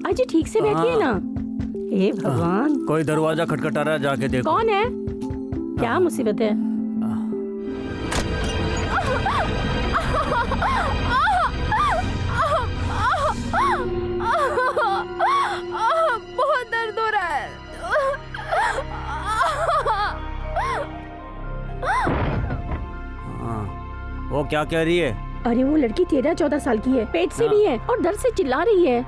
अजी ठीक से बैठिए ना। हे भगवान, कोई दरवाजा खटखटा रहा है, जाके देखो। कौन है? क्या मुसीबत है? बहुत दर्द हो रहा है। वो क्या कह रही है? अरे वो लड़की 13-14 साल की है, पेट से भी है और दर्द से चिल्ला रही है।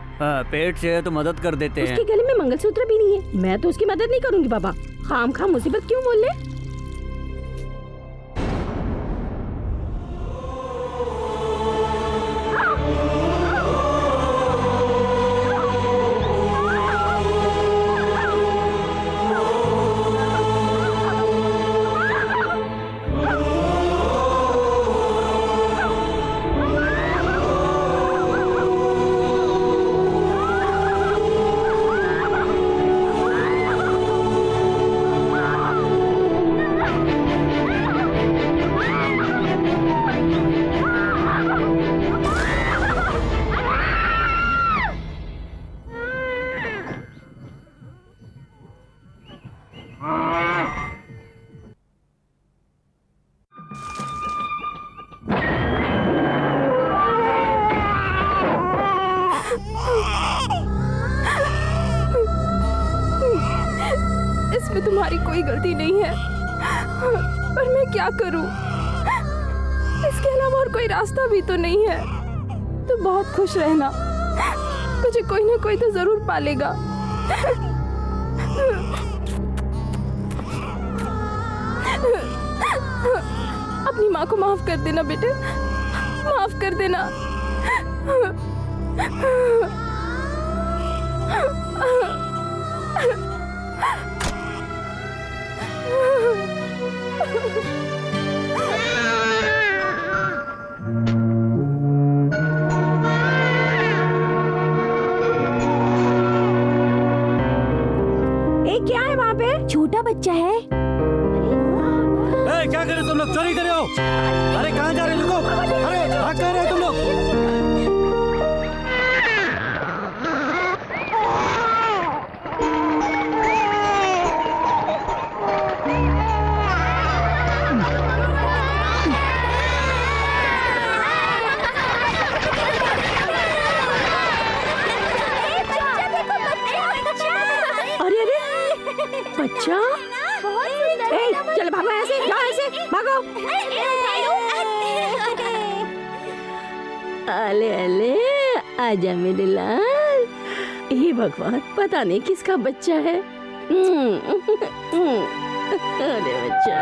पेट से है तो मदद कर देते हैं। उसके गले में मंगलसूत्र भी नहीं है। मैं तो उसकी मदद नहीं करूंगी बाबा। खामखा मुसीबत क्यों बोल ले? इसमें तुम्हारी कोई गलती नहीं है, पर मैं क्या करूं? इसके अलावा और कोई रास्ता भी तो नहीं है। तो बहुत खुश रहना, तुझे कोई ना कोई तो जरूर पालेगा। अपनी माँ को माफ कर देना बेटे, माफ कर देना। क्या है वहाँ पे? छोटा बच्चा है। क्या करे तुम लोग? चोरी करे हो? अरे कहाँ जा रहे हो? अरे भाग कर रहे हो तुम लोग? बच्चा चल भागो, ऐसे जाओ, ऐसे भागो। अले अले आजा मेरे लाल। हे भगवान, पता नहीं किसका बच्चा है। अरे बच्चा।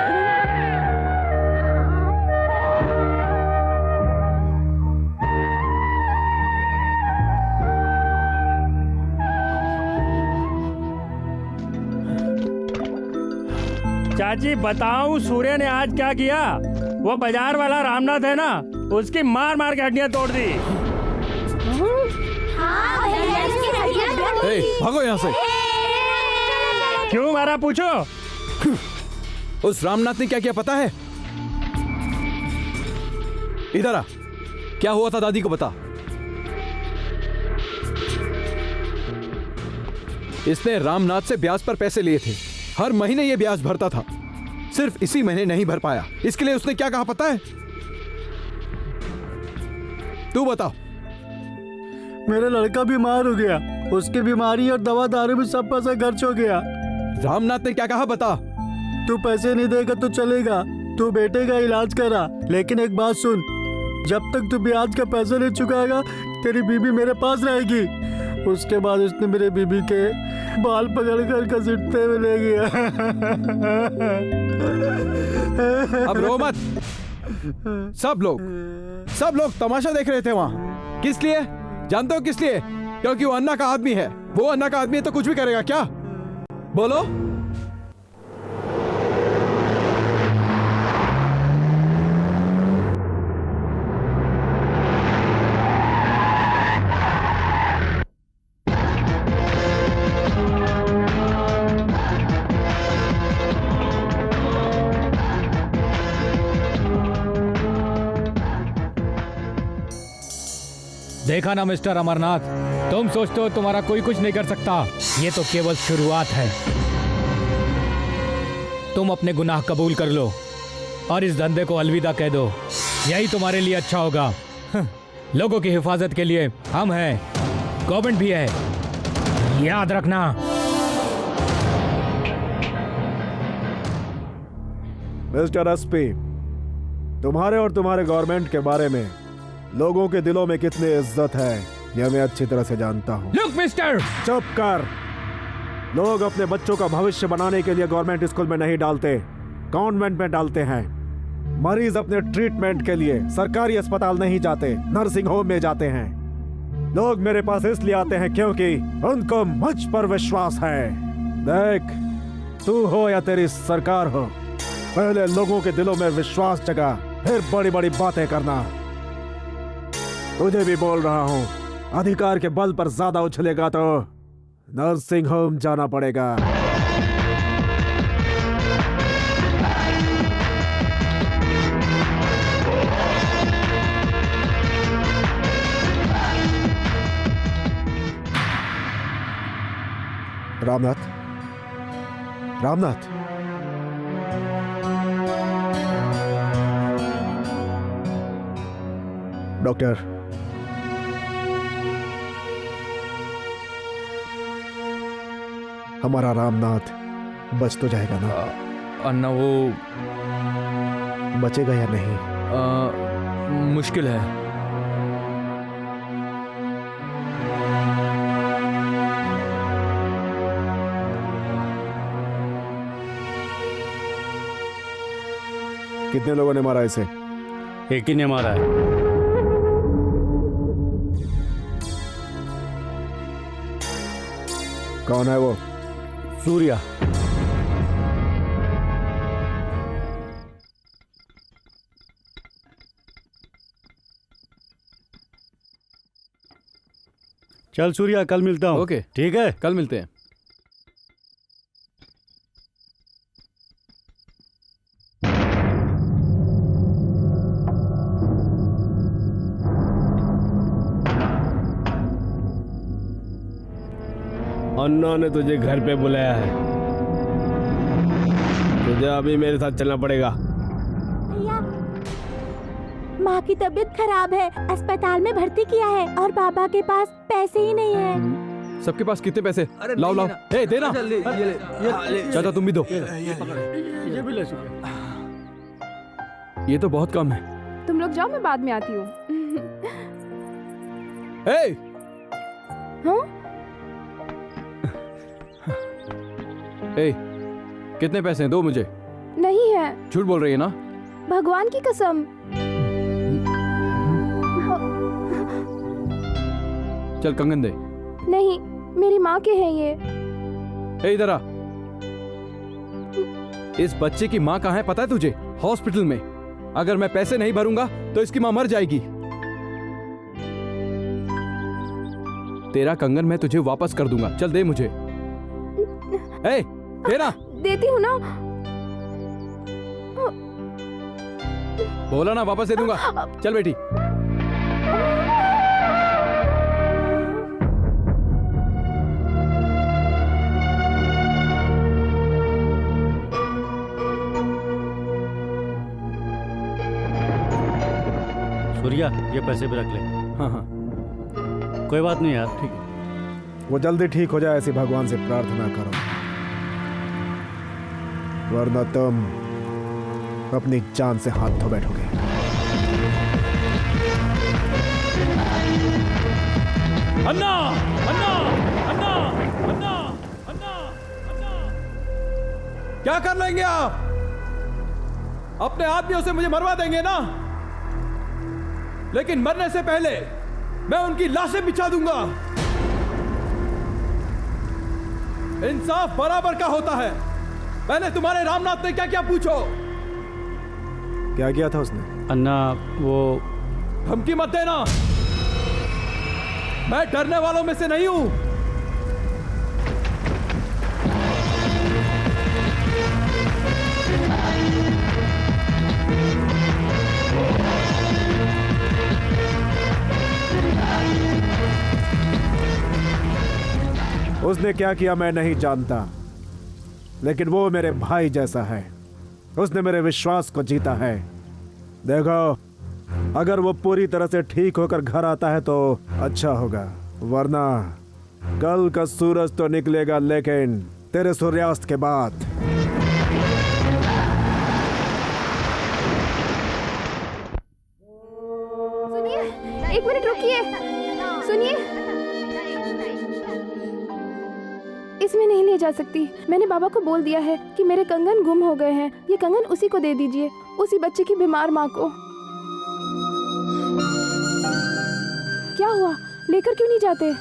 चाची बताऊं सूर्य ने आज क्या किया? वो बाजार वाला रामनाथ है ना, उसकी मार मार के हड्डियां तोड़ दी। भागो यहाँ से। क्यों मारा पूछो? उस रामनाथ ने क्या किया पता है? इधर आ, क्या हुआ था दादी को बता। इसने रामनाथ से ब्याज पर पैसे लिए थे, हर महीने ये ब्याज भरता था, सिर्फ इसी महीने नहीं भर पाया। इसके लिए उसने क्या कहा पता है? तू बता। मेरा लड़का बीमार हो गया, उसकी बीमारी और दवा दारू में सब पैसा खर्च हो गया। रामनाथ ने क्या कहा बता। तू पैसे नहीं देगा तो चलेगा, तू बेटे का इलाज करा, लेकिन एक बात सुन, जब तक तू ब्याज का पैसा नहीं चुकाएगा तेरी बीबी मेरे पास रहेगी। उसके बाद उसने मेरे बीबी के बाल पकड़ कर घसीटते हुए ले गया। अब रो मत। सब लोग तमाशा देख रहे थे वहां। किस लिए जानते हो? किस लिए? क्योंकि वो अन्ना का आदमी है। वो अन्ना का आदमी है तो कुछ भी करेगा क्या? बोलो। देखा ना मिस्टर अमरनाथ, तुम सोचते हो तुम्हारा कोई कुछ नहीं कर सकता, ये तो केवल शुरुआत है। तुम अपने गुनाह कबूल कर लो और इस धंधे को अलविदा कह दो, यही तुम्हारे लिए अच्छा होगा। लोगों की हिफाजत के लिए हम हैं, गवर्नमेंट भी है, याद रखना। मिस्टर एसपी, तुम्हारे और तुम्हारे गवर्नमेंट के बारे में लोगों के दिलों में कितनी इज्जत है यह मैं अच्छी तरह से जानता हूँ। लुक मिस्टर, चुप कर। लोग अपने बच्चों का भविष्य बनाने के लिए गवर्नमेंट स्कूल में नहीं डालते, कॉन्वेंट में डालते हैं। मरीज अपने ट्रीटमेंट के लिए सरकारी अस्पताल नहीं जाते, नर्सिंग होम में जाते हैं। लोग मेरे पास इसलिए आते हैं क्योंकि उनको मुझ पर विश्वास है। देख, तू हो या तेरी सरकार हो, पहले लोगों के दिलों में विश्वास जगा, फिर बड़ी बड़ी बातें करना। तुझे भी बोल रहा हूँ, अधिकार के बल पर ज्यादा उछलेगा तो नर्सिंग होम जाना पड़ेगा। रामनाथ, रामनाथ, डॉक्टर, हमारा रामनाथ बच तो जाएगा ना? अन्ना वो बचेगा या नहीं? मुश्किल है। कितने लोगों ने मारा इसे? एक ही ने मारा है। कौन है वो? सूर्या। चल सूर्या, कल मिलता हूँ। ओके, ठीक है। कल मिलते हैं। अन्ना ने तुझे घर पे बुलाया है, तुझे अभी मेरे साथ चलना पड़ेगा। भैया, माँ की तबीयत खराब है, अस्पताल में भर्ती किया है और बाबा के पास पैसे ही नहीं है। सबके पास कितने पैसे? लाओ लाओ, ए देना। चाचा तुम भी दो। ये भी ले चुके। ये तो बहुत कम है। तुम लोग जाओ, मैं बाद में आती हूँ। ए! हाँ? ए, कितने पैसे हैं? दो मुझे। नहीं है। झूठ बोल रही है ना? भगवान की कसम। चल कंगन दे। नहीं, मेरी माँ के हैं ये। ए इधर आ। इस बच्चे की माँ कहाँ है पता है तुझे? हॉस्पिटल में। अगर मैं पैसे नहीं भरूंगा तो इसकी माँ मर जाएगी। तेरा कंगन मैं तुझे वापस कर दूंगा। चल दे मुझे। ए, देना। देती हूँ ना। बोला ना वापस दे दूंगा। चल बेटी। सूर्या, ये पैसे भी रख ले। हाँ हाँ, कोई बात नहीं यार, ठीक है। वो जल्दी ठीक हो जाए ऐसी भगवान से प्रार्थना करो, वरना तुम अपनी जान से हाथ धो बैठोगे। अन्ना, अन्ना, अन्ना, अन्ना, अन्ना, अन्ना। क्या कर लेंगे आप? अपने आदमियों से मुझे मरवा देंगे ना? लेकिन मरने से पहले मैं उनकी लाशें बिछा दूंगा। इंसाफ बराबर का होता है। पहले तुम्हारे रामनाथ ने क्या क्या पूछो। क्या किया था उसने? अन्ना वो धमकी मत देना, मैं डरने वालों में से नहीं हूं। उसने क्या किया मैं नहीं जानता, लेकिन वो मेरे भाई जैसा है। उसने मेरे विश्वास को जीता है। देखो, अगर वो पूरी तरह से ठीक होकर घर आता है तो अच्छा होगा, वरना कल का सूरज तो निकलेगा, लेकिन तेरे सूर्यास्त के बाद। सुनिए, एक मिनट रुकिए। सुनिए, इसमें नहीं ले जा सकती। मैंने बाबा को बोल दिया है कि मेरे कंगन गुम हो गए हैं। ये कंगन उसी को दे दीजिए, उसी बच्चे की बीमार माँ को। क्या हुआ, लेकर क्यों नहीं जाते?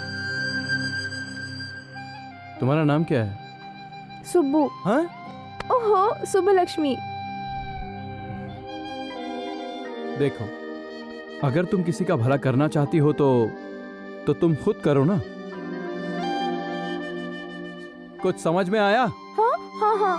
तुम्हारा नाम क्या है? सुब्बू। हाँ? ओहो, सुब्बू लक्ष्मी। देखो, अगर तुम किसी का भला करना चाहती हो तो तुम खुद करो ना। कुछ समझ में आया? हाँ हाँ हाँ।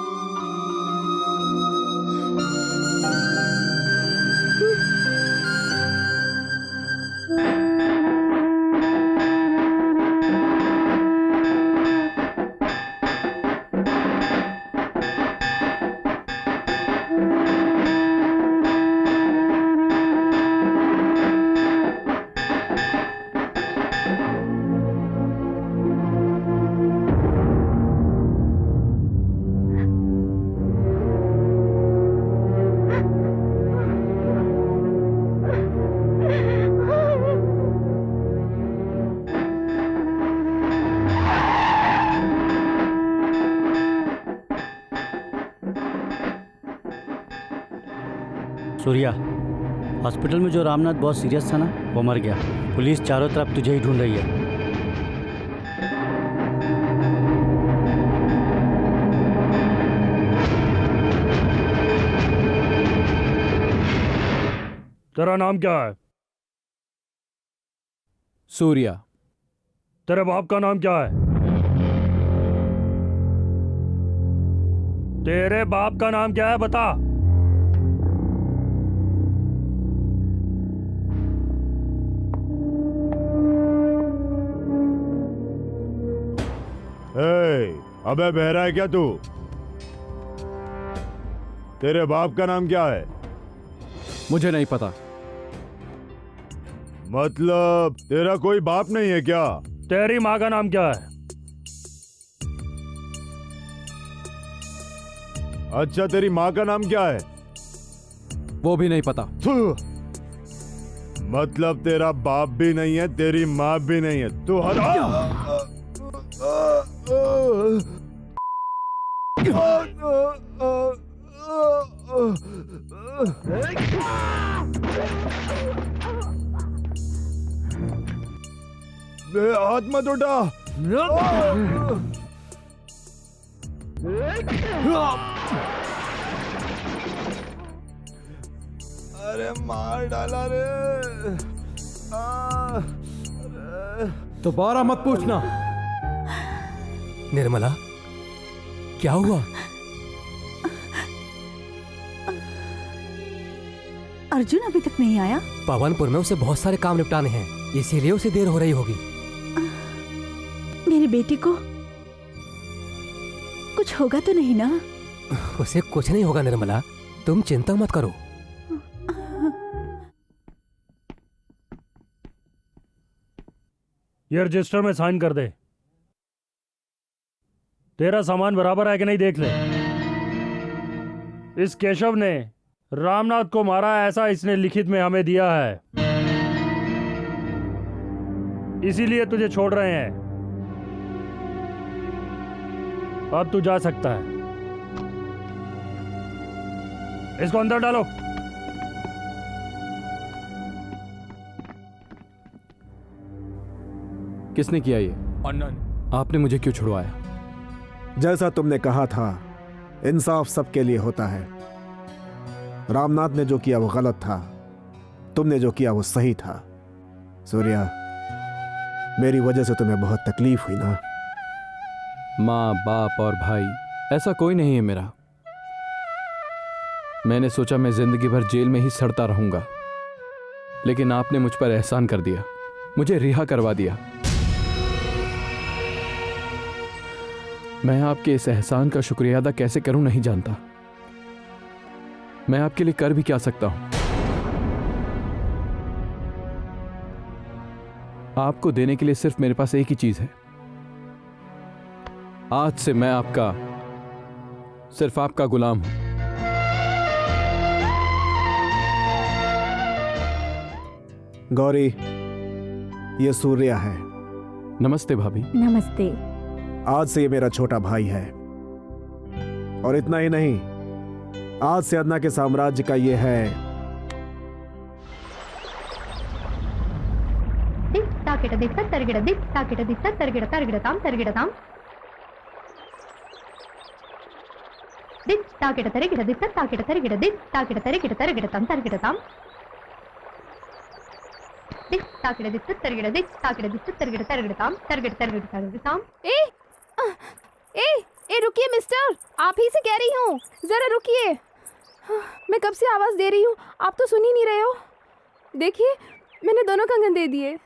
सूर्या, हॉस्पिटल में जो रामनाथ बहुत सीरियस था ना, वो मर गया। पुलिस चारों तरफ तुझे ही ढूंढ रही है। तेरा नाम क्या है? सूर्या। तेरे बाप का नाम क्या है? तेरे बाप का नाम क्या है, बता। अबे बहरा है क्या तू? तेरे बाप का नाम क्या है? मुझे नहीं पता। मतलब तेरा कोई बाप नहीं है क्या? तेरी माँ का नाम क्या है? अच्छा, तेरी माँ का नाम क्या है? वो भी नहीं पता। मतलब तेरा बाप भी नहीं है, तेरी माँ भी नहीं है, तू हाथ मत उठा। अरे मार डाला रे। दोबारा मत पूछना। निर्मला, क्या हुआ? अर्जुन अभी तक नहीं आया? पवनपुर में उसे बहुत सारे काम निपटाने हैं, इसीलिए उसे देर हो रही होगी। मेरी बेटी को कुछ होगा तो नहीं ना? उसे कुछ नहीं होगा निर्मला, तुम चिंता मत करो। ये रजिस्टर में साइन कर दे। तेरा सामान बराबर है कि नहीं देख ले। इस केशव ने रामनाथ को मारा, ऐसा इसने लिखित में हमें दिया है, इसीलिए तुझे छोड़ रहे हैं। अब तू जा सकता है। इसको अंदर डालो। किसने किया ये? आपने मुझे क्यों छुड़वाया? जैसा तुमने कहा था, इंसाफ सबके लिए होता है। रामनाथ ने जो किया वो गलत था, तुमने जो किया वो सही था। सूर्या, मेरी वजह से तुम्हें बहुत तकलीफ हुई ना? माँ, बाप और भाई ऐसा कोई नहीं है मेरा। मैंने सोचा मैं जिंदगी भर जेल में ही सड़ता रहूंगा, लेकिन आपने मुझ पर एहसान कर दिया, मुझे रिहा करवा दिया। मैं आपके इस एहसान का शुक्रिया अदा कैसे करूं नहीं जानता। मैं आपके लिए कर भी क्या सकता हूं। आपको देने के लिए सिर्फ मेरे पास एक ही चीज है। आज से मैं आपका, सिर्फ आपका गुलाम हूं। गौरी, ये सूर्या है। नमस्ते भाभी। नमस्ते। आज से ये मेरा छोटा भाई है, और इतना ही नहीं, आज से अन्ना के साम्राज्य का ये है ताकेट दिक्कत तरगिड़ दिक ताकेट दिक्कत तरगिड़ तरगिड़ताम तरगिड़ताम दिक ताकेट तरगिड़ दिक्कत ताकेट तरगिड़ दिक ताकेट तरगिड़ तरगिड़ताम तरगिड़ताम दिक ताकेट दिक्कत तरगिड़ दिक ताकेट दिक्कत तरगिड़ तरगिड़ताम तरगिड़ तरगिड़ तरगिड़ताम। ए रुकिए मिस्टर, आप ही से कह रही हूँ, जरा रुकिए। मैं कब से आवाज दे रही हूँ, आप तो सुन ही नहीं रहे हो। देखिए, मैंने दोनों कंगन दे दिए।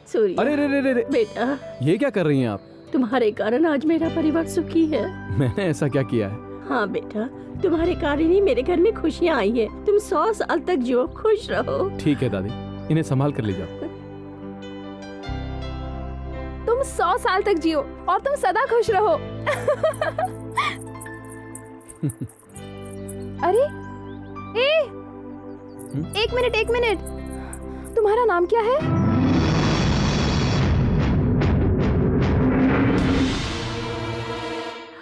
सूर्या, अरे रे रे रे रे, बेटा, ये क्या कर रही हैं आप? तुम्हारे कारण आज मेरा परिवार सुखी है। मैंने ऐसा क्या किया है? हाँ बेटा, तुम्हारे कारण ही मेरे घर में खुशियाँ आई हैं। तुम 100 साल तक जियो, खुश रहो। ठीक है दादी, इन्हें संभाल कर ले जाओ। तुम 100 साल तक जियो और तुम सदा खुश रहो। अरे एक मिनट, तुम्हारा नाम क्या है?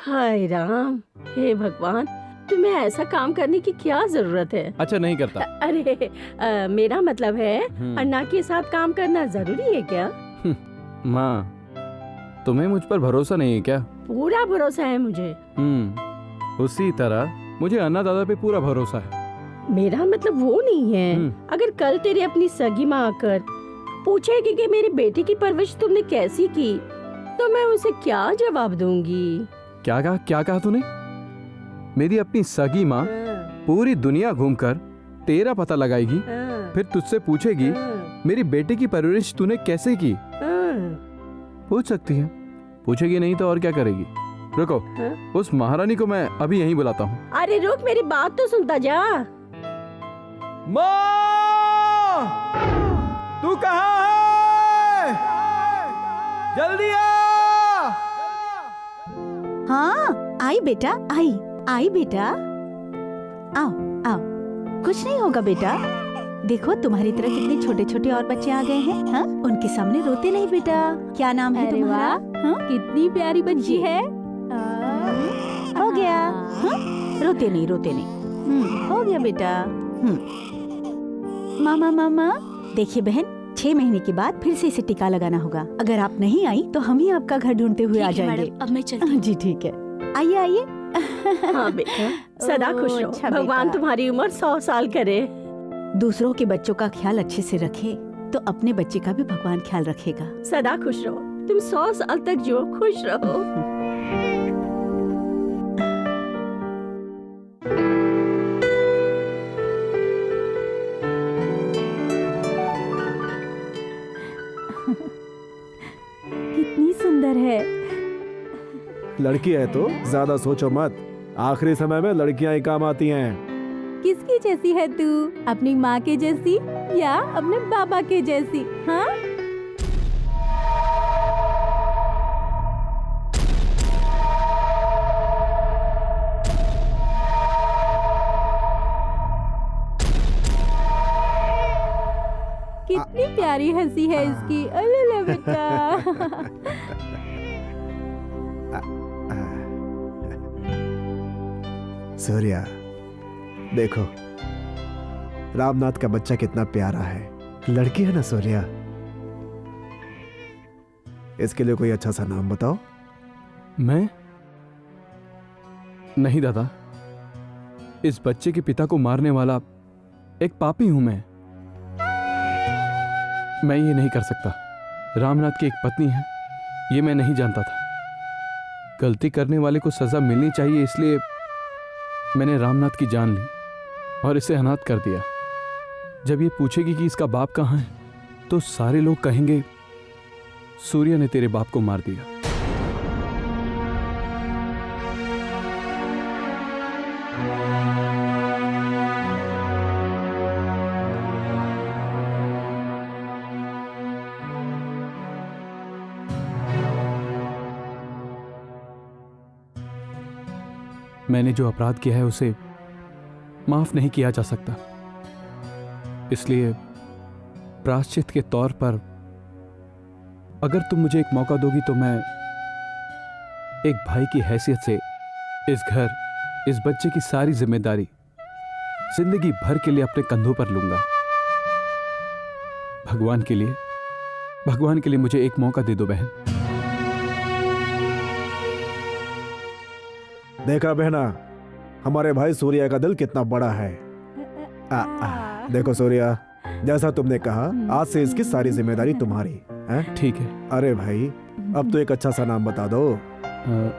हाय राम, हे भगवान, तुम्हें ऐसा काम करने की क्या जरूरत है? अच्छा, नहीं करता। अरे मेरा मतलब है, अन्ना के साथ काम करना जरूरी है क्या? माँ, तुम्हें मुझ पर भरोसा नहीं है क्या? पूरा भरोसा है मुझे। उसी तरह मुझे अन्ना दादा पे पूरा भरोसा है। मेरा मतलब वो नहीं है, अगर कल तेरी अपनी सगी माँ आकर पूछेगी कि मेरी बेटी की परवरिश तुमने कैसी की, तो मैं उसे क्या जवाब दूंगी? क्या कहा तूने? मेरी अपनी सगी माँ पूरी दुनिया घूमकर तेरा पता लगाएगी, फिर तुझसे पूछेगी मेरी बेटी की परवरिश तूने कैसे की? पूछ सकती है, पूछेगी नहीं तो और क्या करेगी? रुको, उस महारानी को मैं अभी यहीं बुलाता हूँ। अरे रुक, मेरी बात तो सुनता जा। माँ, तू कहाँ है? जल्दी आ! हाँ, आई बेटा, आई बेटा, आओ आओ। कुछ नहीं होगा बेटा। देखो, तुम्हारी तरह कितने छोटे छोटे और बच्चे आ गए हैं। हाँ, उनके सामने रोते नहीं बेटा। क्या नाम है तुम्हारा? हाँ? कितनी प्यारी बच्ची है। हो गया। हाँ? रोते नहीं। हो गया बेटा। मामा, देखिए बहन, 6 महीने के बाद फिर से इसे टीका लगाना होगा। अगर आप नहीं आई तो हम ही आपका घर ढूंढते हुए आ जाएंगे। अब मैं चलती हूँ। जी ठीक है, आइए। हाँ बेटा, सदा खुश रहो। अच्छा भगवान बेटा। तुम्हारी उम्र 100 साल करे। दूसरों के बच्चों का ख्याल अच्छे से रखे तो अपने बच्चे का भी भगवान ख्याल रखेगा। सदा खुश रहो। तुम 100 साल तक जियो, खुश रहो। कितनी सुंदर है। लड़की है तो ज्यादा सोचो मत, आखिरी समय में लड़कियां ही काम आती हैं। किसकी जैसी है तू? अपनी माँ के जैसी या अपने बाबा के जैसी? हाँ? कितनी प्यारी हंसी है इसकी। अरे बेटा। सूर्या, देखो रामनाथ का बच्चा कितना प्यारा है। लड़की है ना सूर्या? इसके लिए कोई अच्छा सा नाम बताओ। मैं? नहीं दादा, इस बच्चे के पिता को मारने वाला एक पापी हूं मैं ये नहीं कर सकता। रामनाथ की एक पत्नी है, ये मैं नहीं जानता था। गलती करने वाले को सजा मिलनी चाहिए, इसलिए मैंने रामनाथ की जान ली और इसे अनाथ कर दिया। जब ये पूछेगी कि इसका बाप कहाँ है तो सारे लोग कहेंगे सूर्य ने तेरे बाप को मार दिया। मैंने जो अपराध किया है उसे माफ नहीं किया जा सकता, इसलिए प्रायश्चित के तौर पर अगर तुम मुझे एक मौका दोगी तो मैं एक भाई की हैसियत से इस घर, इस बच्चे की सारी जिम्मेदारी जिंदगी भर के लिए अपने कंधों पर लूंगा। भगवान के लिए मुझे एक मौका दे दो बहन। देखा बहना, हमारे भाई सूर्या का दिल कितना बड़ा है। देखो सूर्या, जैसा तुमने कहा आज से इसकी सारी जिम्मेदारी तुम्हारी है। ठीक है। अरे भाई, अब तो एक अच्छा सा नाम बता दो।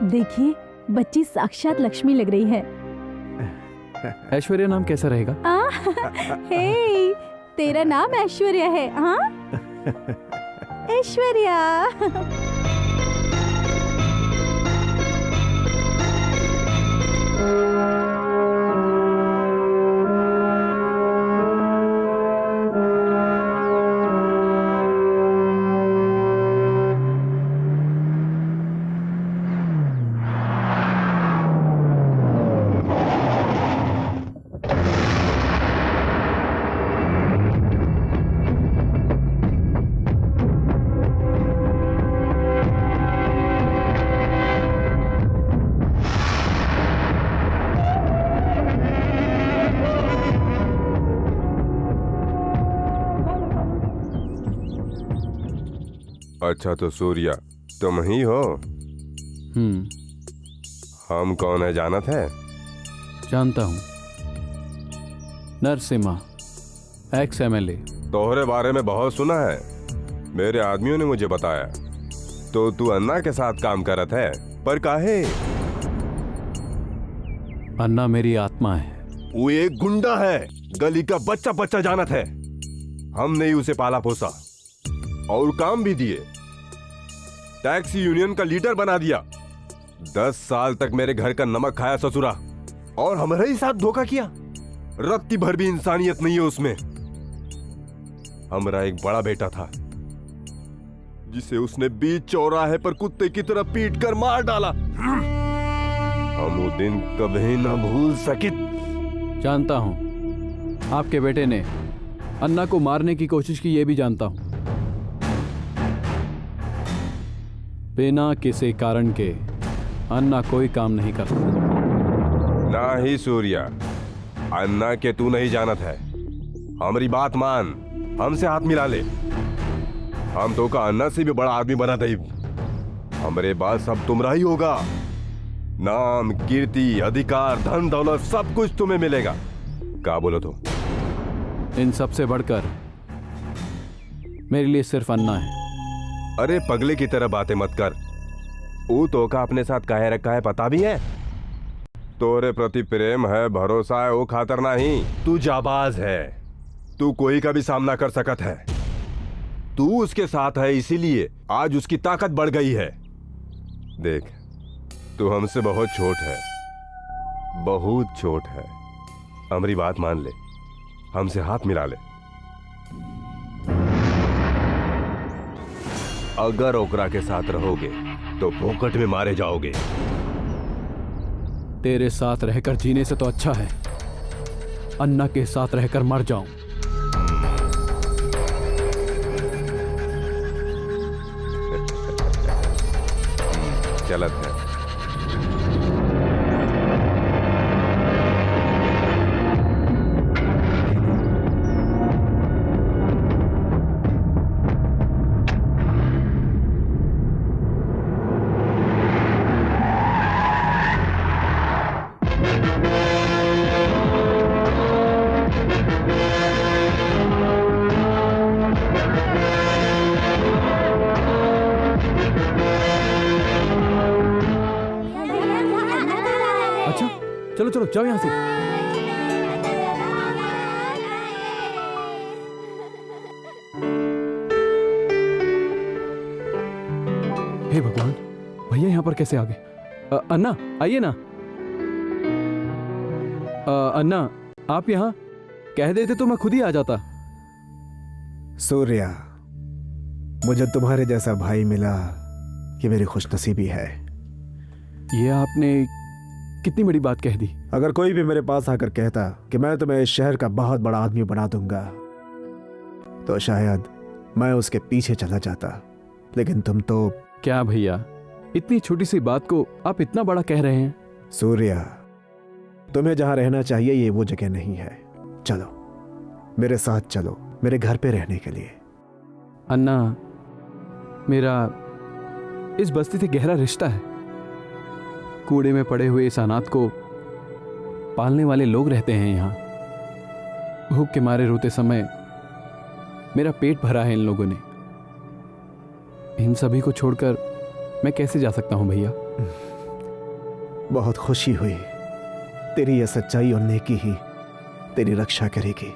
देखिए, बच्ची साक्षात लक्ष्मी लग रही है। ऐश्वर्या नाम कैसा रहेगा? हे, तेरा नाम ऐश्वर्या है? हाँ, ऐश्वर्या। अच्छा, तो सूर्या तुम ही हो? हम कौन है जानत है? जानता हूं, नरसिम्हा, एक्स MLA। तोहरे बारे में बहुत सुना है, मेरे आदमियों ने मुझे बताया। तो तू अन्ना के साथ काम करत है, पर काहे? अन्ना मेरी आत्मा है। वो एक गुंडा है, गली का बच्चा बच्चा जानत है। हमने ही उसे पाला पोसा और काम भी दिए, टैक्सी यूनियन का लीडर बना दिया। 10 साल तक मेरे घर का नमक खाया ससुरा, और हमारे ही साथ धोखा किया। रत्ती भर भी इंसानियत नहीं है उसमें। हमारा एक बड़ा बेटा था जिसे उसने बीच चौराहे पर कुत्ते की तरह पीट कर मार डाला। हम वो दिन कभी ना भूल सके। जानता हूं, आपके बेटे ने अन्ना को मारने की कोशिश की, ये भी जानता हूं। बिना किसी कारण के अन्ना कोई काम नहीं करता। ना ही सूर्या, अन्ना के तू नहीं जानत है। हमारी बात मान, हमसे हाथ मिला ले। हम तो का अन्ना से भी बड़ा आदमी बना दे। हमारे बाद सब तुमरा ही होगा। नाम, कीर्ति, अधिकार, धन दौलत सब कुछ तुम्हें मिलेगा। क्या बोलो तो? इन सब से बढ़कर मेरे लिए सिर्फ अन्ना है। अरे पगले की तरह बातें मत कर। वो तो का अपने साथ काहे रखा है पता भी है? तोरे प्रति प्रेम है, भरोसा है, वो खातर नहीं। तू जाबाज है, तू कोई का भी सामना कर सकत है। तू उसके साथ है, इसीलिए आज उसकी ताकत बढ़ गई है। देख, तू हमसे बहुत छोट है, बहुत छोट है। हमारी बात मान ले, हमसे हाथ मिला ले। अगर ओकरा के साथ रहोगे तो फोकट में मारे जाओगे। तेरे साथ रहकर जीने से तो अच्छा है अन्ना के साथ रहकर मर जाऊं। गलत है। चलो चलो जाओ यहां से। पर कैसे आ गए? अन्ना आइए ना। अन्ना आप यहाँ कह देते तो मैं खुद ही आ जाता। सूर्या, मुझे तुम्हारे जैसा भाई मिला, ये मेरी खुशनसीबी है। ये आपने कितनी बड़ी बात कह दी। अगर कोई भी मेरे पास आकर कहता कि मैं तुम्हें इस शहर का बहुत बड़ा आदमी बना दूंगा तो शायद मैं उसके पीछे चला जाता, लेकिन तुम तो। क्या भैया, इतनी छोटी सी बात को आप इतना बड़ा कह रहे हैं? सूर्या, तुम्हें जहां रहना चाहिए ये वो जगह नहीं है। चलो मेरे साथ चलो, मेरे घर पे रहने के लिए। अन्ना, मेरा इस बस्ती से गहरा रिश्ता है। कूड़े में पड़े हुए इस अनाथ को पालने वाले लोग रहते हैं यहाँ। भूख के मारे रोते समय मेरा पेट भरा है इन लोगों ने। इन सभी को छोड़कर मैं कैसे जा सकता हूं भैया? बहुत खुशी हुई। तेरी यह सच्चाई और नेकी ही तेरी रक्षा करेगी।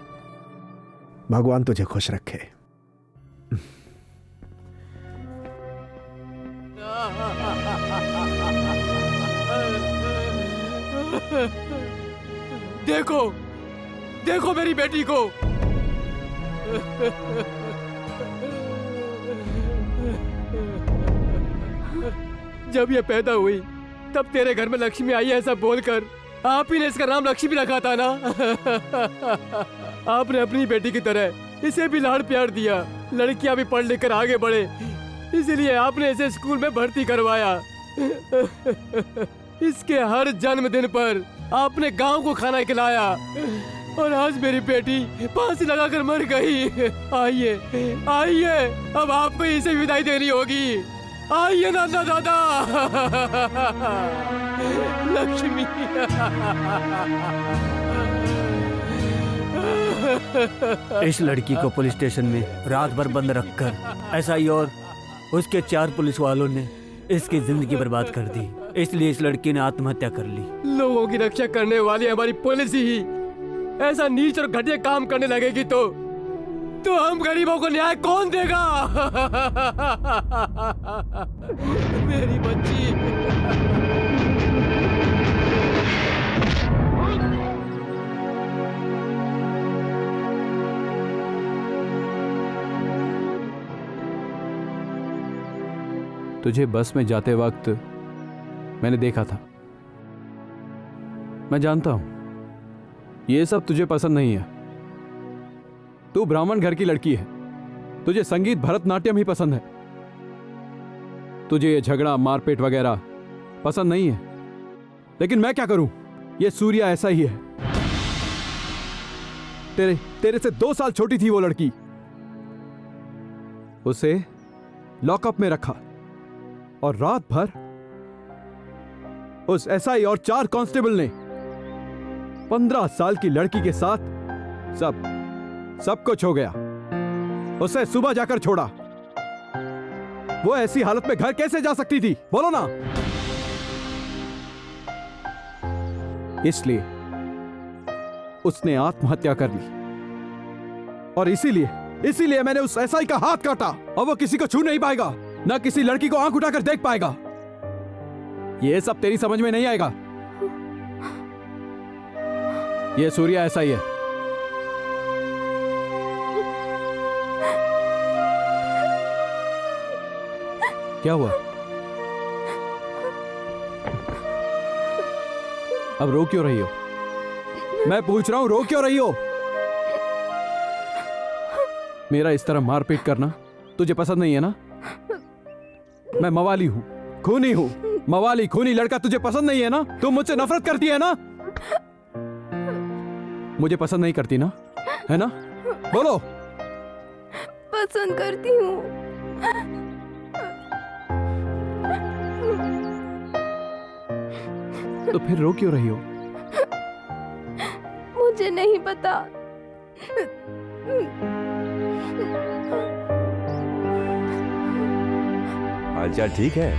भगवान तुझे खुश रखे। देखो देखो मेरी बेटी को। जब ये पैदा हुई तब तेरे घर में लक्ष्मी आई ऐसा बोलकर आप ही ने इसका नाम लक्ष्मी रखा था ना। आपने अपनी बेटी की तरह इसे भी लाड़ प्यार दिया। लड़कियां भी पढ़ लिख कर आगे बढ़े, इसलिए आपने इसे स्कूल में भर्ती करवाया। इसके हर जन्मदिन पर आपने गांव को खाना खिलाया और आज मेरी बेटी फांसी लगाकर मर गई। आइए आइए, अब आपको इसे विदाई देनी होगी। आइए नाना दादा। लक्ष्मी। इस लड़की को पुलिस स्टेशन में रात भर बंद रखकर एसआई और उसके 4 पुलिस वालों ने इसकी जिंदगी बर्बाद कर दी। इसलिए इस लड़की ने आत्महत्या कर ली। लोगों की रक्षा करने वाली हमारी पुलिस ही ऐसा नीच और घटिया काम करने लगेगी तो हम गरीबों को न्याय कौन देगा? मेरी बच्ची। तुझे बस में जाते वक्त मैंने देखा था। मैं जानता हूं ये सब तुझे पसंद नहीं है। तू ब्राह्मण घर की लड़की है, तुझे संगीत भरतनाट्यम ही पसंद है। तुझे ये झगड़ा मारपीट वगैरह पसंद नहीं है। लेकिन मैं क्या करूं, ये सूर्या ऐसा ही है। तेरे से 2 साल छोटी थी वो लड़की। उसे लॉकअप में रखा और रात भर उस एसआई और 4 कांस्टेबल ने 15 साल की लड़की के साथ सब कुछ हो गया। उसे सुबह जाकर छोड़ा। वो ऐसी हालत में घर कैसे जा सकती थी, बोलो ना? इसलिए उसने आत्महत्या कर ली और इसीलिए मैंने उस एसआई का हाथ काटा और वो किसी को छू नहीं पाएगा, ना किसी लड़की को आंख उठाकर देख पाएगा। ये सब तेरी समझ में नहीं आएगा। ये सूर्या ऐसा ही है। क्या हुआ? अब रो क्यों रही हो? मैं पूछ रहा हूं, रो क्यों रही हो? मेरा इस तरह मारपीट करना तुझे पसंद नहीं है ना? मैं मवाली हूं, खूनी हूं। मवाली खूनी लड़का तुझे पसंद नहीं है ना? तुम मुझसे नफरत करती है ना? मुझे पसंद नहीं करती ना, है ना? बोलो। पसंद करती हूँ। तो फिर रो क्यों रही हो? मुझे नहीं पता। हालचाल ठीक है?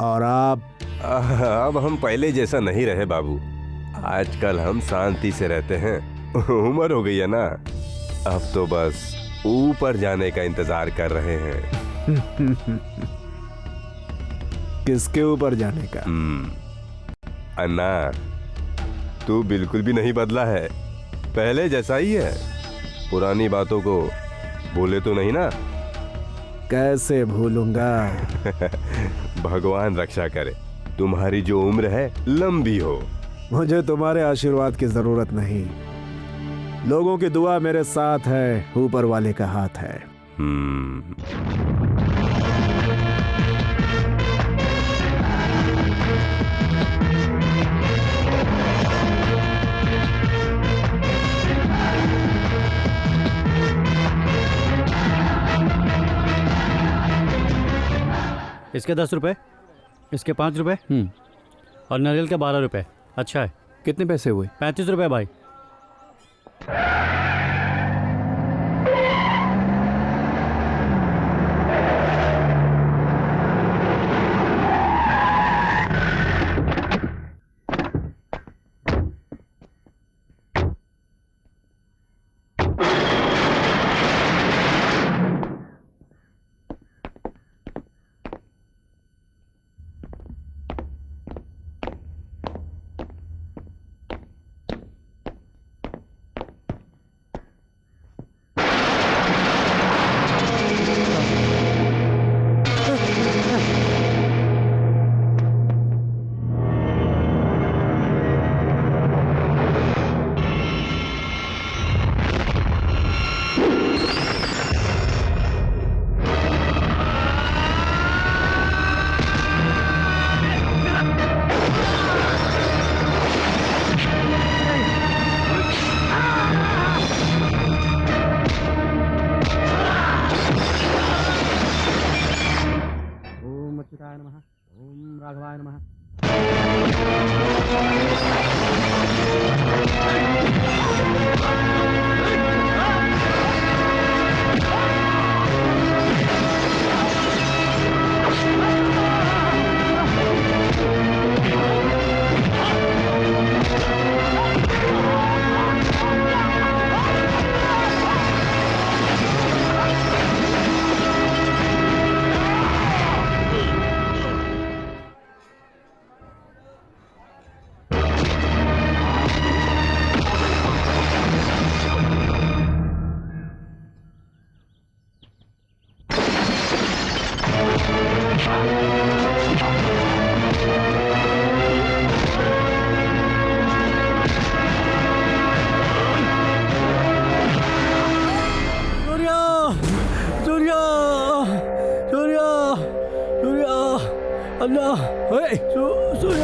और अब हम पहले जैसा नहीं रहे बाबू। आजकल हम शांति से रहते हैं। उम्र हो गई है ना, अब तो बस ऊपर जाने का इंतजार कर रहे हैं। किसके ऊपर जाने का? अन्ना, तू बिल्कुल भी नहीं बदला है, पहले जैसा ही है। पुरानी बातों को भूले तो नहीं ना? कैसे भूलूंगा? भगवान रक्षा करे, तुम्हारी जो उम्र है लंबी हो। मुझे तुम्हारे आशीर्वाद की जरूरत नहीं, लोगों की दुआ मेरे साथ है, ऊपर वाले का हाथ है। इसके 10 रुपए, इसके 5 रुपए और नारियल के 12 रुपए। अच्छा है। कितने पैसे हुए? 35 रुपए भाई।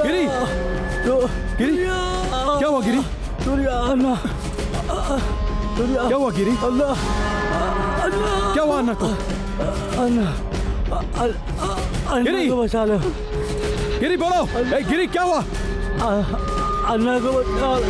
गिरी, गिरी, क्या हुआ गिरी? क्या हुआ गिरी? क्या हुआ अन्ना को? गिरी बचा लो। गिरी बोलो, गिरी क्या हुआ? अन्ना को बचा लो।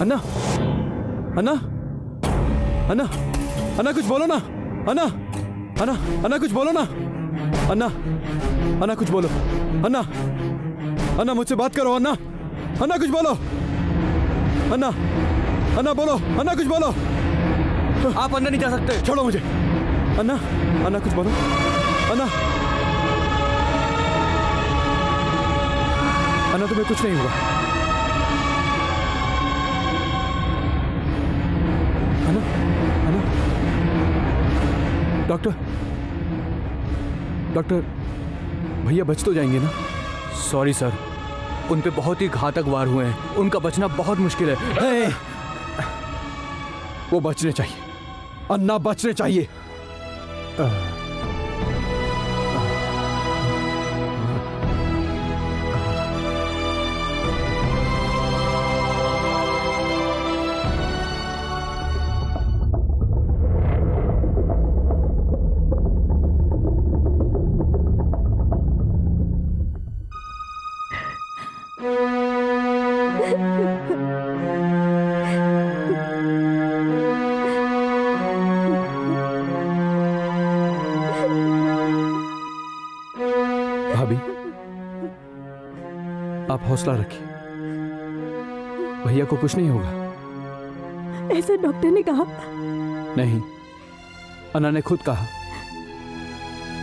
अन्ना, अन्ना, अन्ना, अन्ना कुछ बोलो ना। अन्ना, अन्ना, अन्ना कुछ बोलो ना। अन्ना, अन्ना कुछ बोलो। अन्ना, अन्ना मुझसे बात करो। अन्ना, अन्ना कुछ बोलो। अन्ना, अन्ना बोलो। अन्ना कुछ बोलो। आप अंदर नहीं जा सकते। छोड़ो मुझे। अन्ना, अन्ना कुछ बोलो। अन्ना, अन्ना तुम्हें कुछ नहीं हुआ। डॉक्टर, भैया बच तो जाएंगे ना? सॉरी सर, उन पे बहुत ही घातक वार हुए हैं, उनका बचना बहुत मुश्किल है। वो बचने चाहिए, अन्ना बचने चाहिए। भाभी, आप हौसला रखिए, भैया को कुछ नहीं होगा। ऐसा डॉक्टर ने कहा। नहीं, अन्ना ने खुद कहा।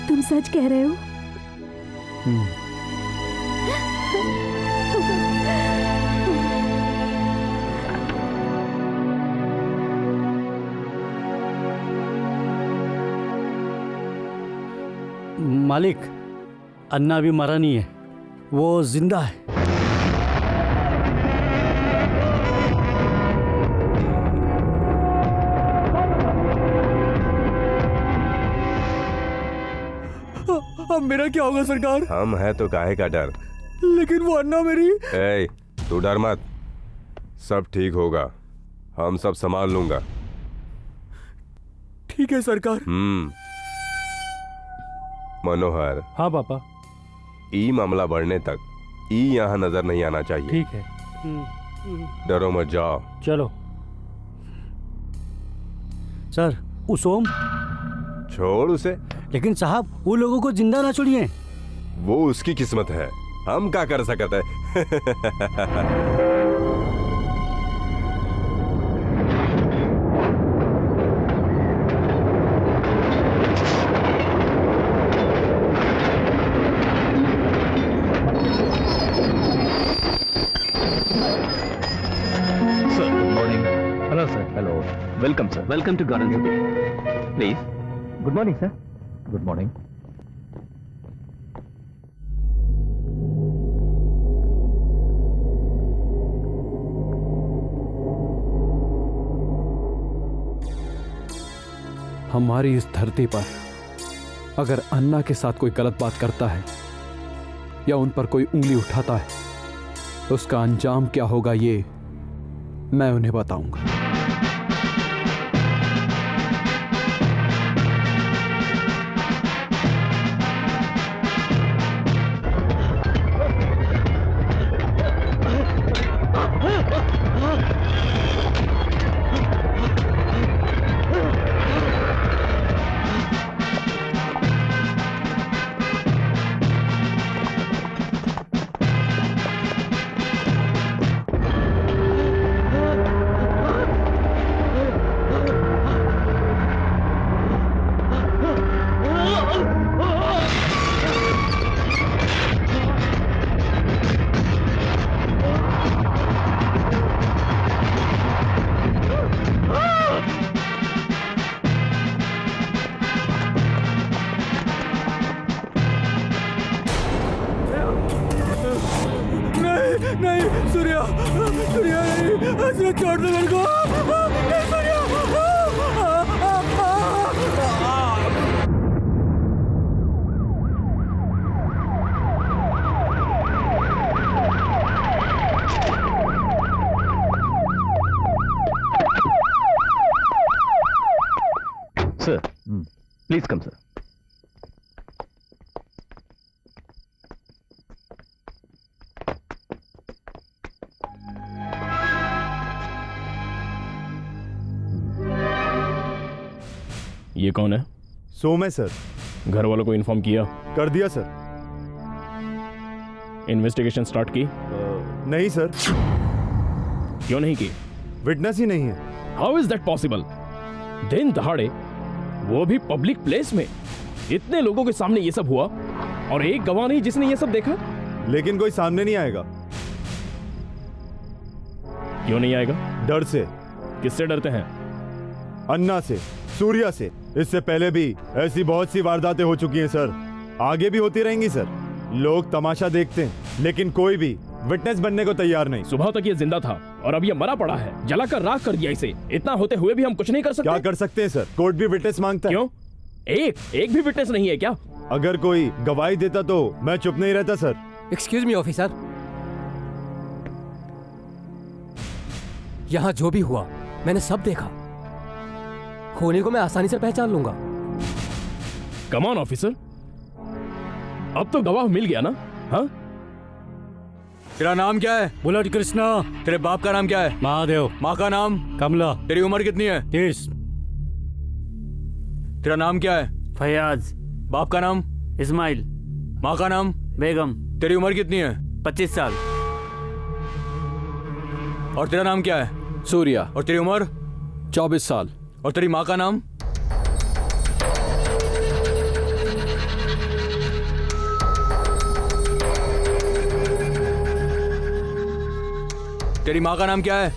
तुम सच कह रहे हो? मालिक, अन्ना अभी मरा नहीं है, वो जिंदा है। अब मेरा क्या होगा सरकार? हम हैं तो काहे का डर? लेकिन वो अन्ना मेरी। ए, तू डर मत, सब ठीक होगा, हम सब संभाल लूंगा। ठीक है सरकार। मनोहर। हाँ पापा। ई मामला बढ़ने तक ई यहाँ नजर नहीं आना चाहिए। ठीक है। डरो मत, जाओ। चलो। सर, उसोम छोड़ उसे। लेकिन साहब, वो लोगों को जिंदा ना छोड़िए। वो उसकी किस्मत है, हम क्या कर सकते हैं। Welcome, sir. Welcome to Garden City. Please. Good morning, sir. Good morning. हमारी इस धरती पर अगर अन्ना के साथ कोई गलत बात करता है या उन पर कोई उंगली उठाता है, उसका अंजाम क्या होगा ये मैं उन्हें बताऊंगा। छोड़ दो मेरे को। Sir, please come, sir. ये कौन है? सोम है सर। घर वालों को इन्फॉर्म किया? कर दिया सर। इन्वेस्टिगेशन स्टार्ट की? नहीं सर। क्यों नहीं की? विटनेस ही नहीं है। How is that possible? दिन दहाड़े, वो भी पब्लिक प्लेस में, इतने लोगों के सामने ये सब हुआ और एक गवाह नहीं जिसने ये सब देखा? लेकिन कोई सामने नहीं आएगा। क्यों नहीं आएगा? डर से। किससे डरते हैं? अन्ना से, सूर्या से। इससे पहले भी ऐसी बहुत सी वारदातें हो चुकी हैं सर, आगे भी होती रहेंगी सर। लोग तमाशा देखते हैं लेकिन कोई भी विटनेस बनने को तैयार नहीं। सुबह तक ये जिंदा था और अब ये मरा पड़ा है, जलाकर राख कर दिया इसे। इतना होते हुए भी हम कुछ नहीं कर सकते। क्या कर सकते हैं सर, कोर्ट भी विटनेस मांगता है। क्यों? एक भी विटनेस नहीं है क्या? अगर कोई गवाही देता तो मैं चुप नहीं रहता सर। एक्सक्यूज मी ऑफिसर, यहाँ जो भी हुआ मैंने सब देखा। होने को मैं आसानी से पहचान लूंगा। कम ऑन ऑफिसर, अब तो गवाह मिल गया ना? हाँ? तेरा नाम क्या है? बुलेट कृष्णा। तेरे बाप का नाम क्या है? महादेव। माँ का नाम? कमला। तेरी उम्र कितनी है? 30। तेरा नाम क्या है? फयाज। बाप का नाम? इस्माइल। माँ का नाम? बेगम। तेरी उम्र कितनी है? 25 साल। और तेरा नाम क्या है? सूर्या। और तेरी उम्र? 24 साल। और तेरी माँ का नाम? तेरी माँ का नाम क्या है?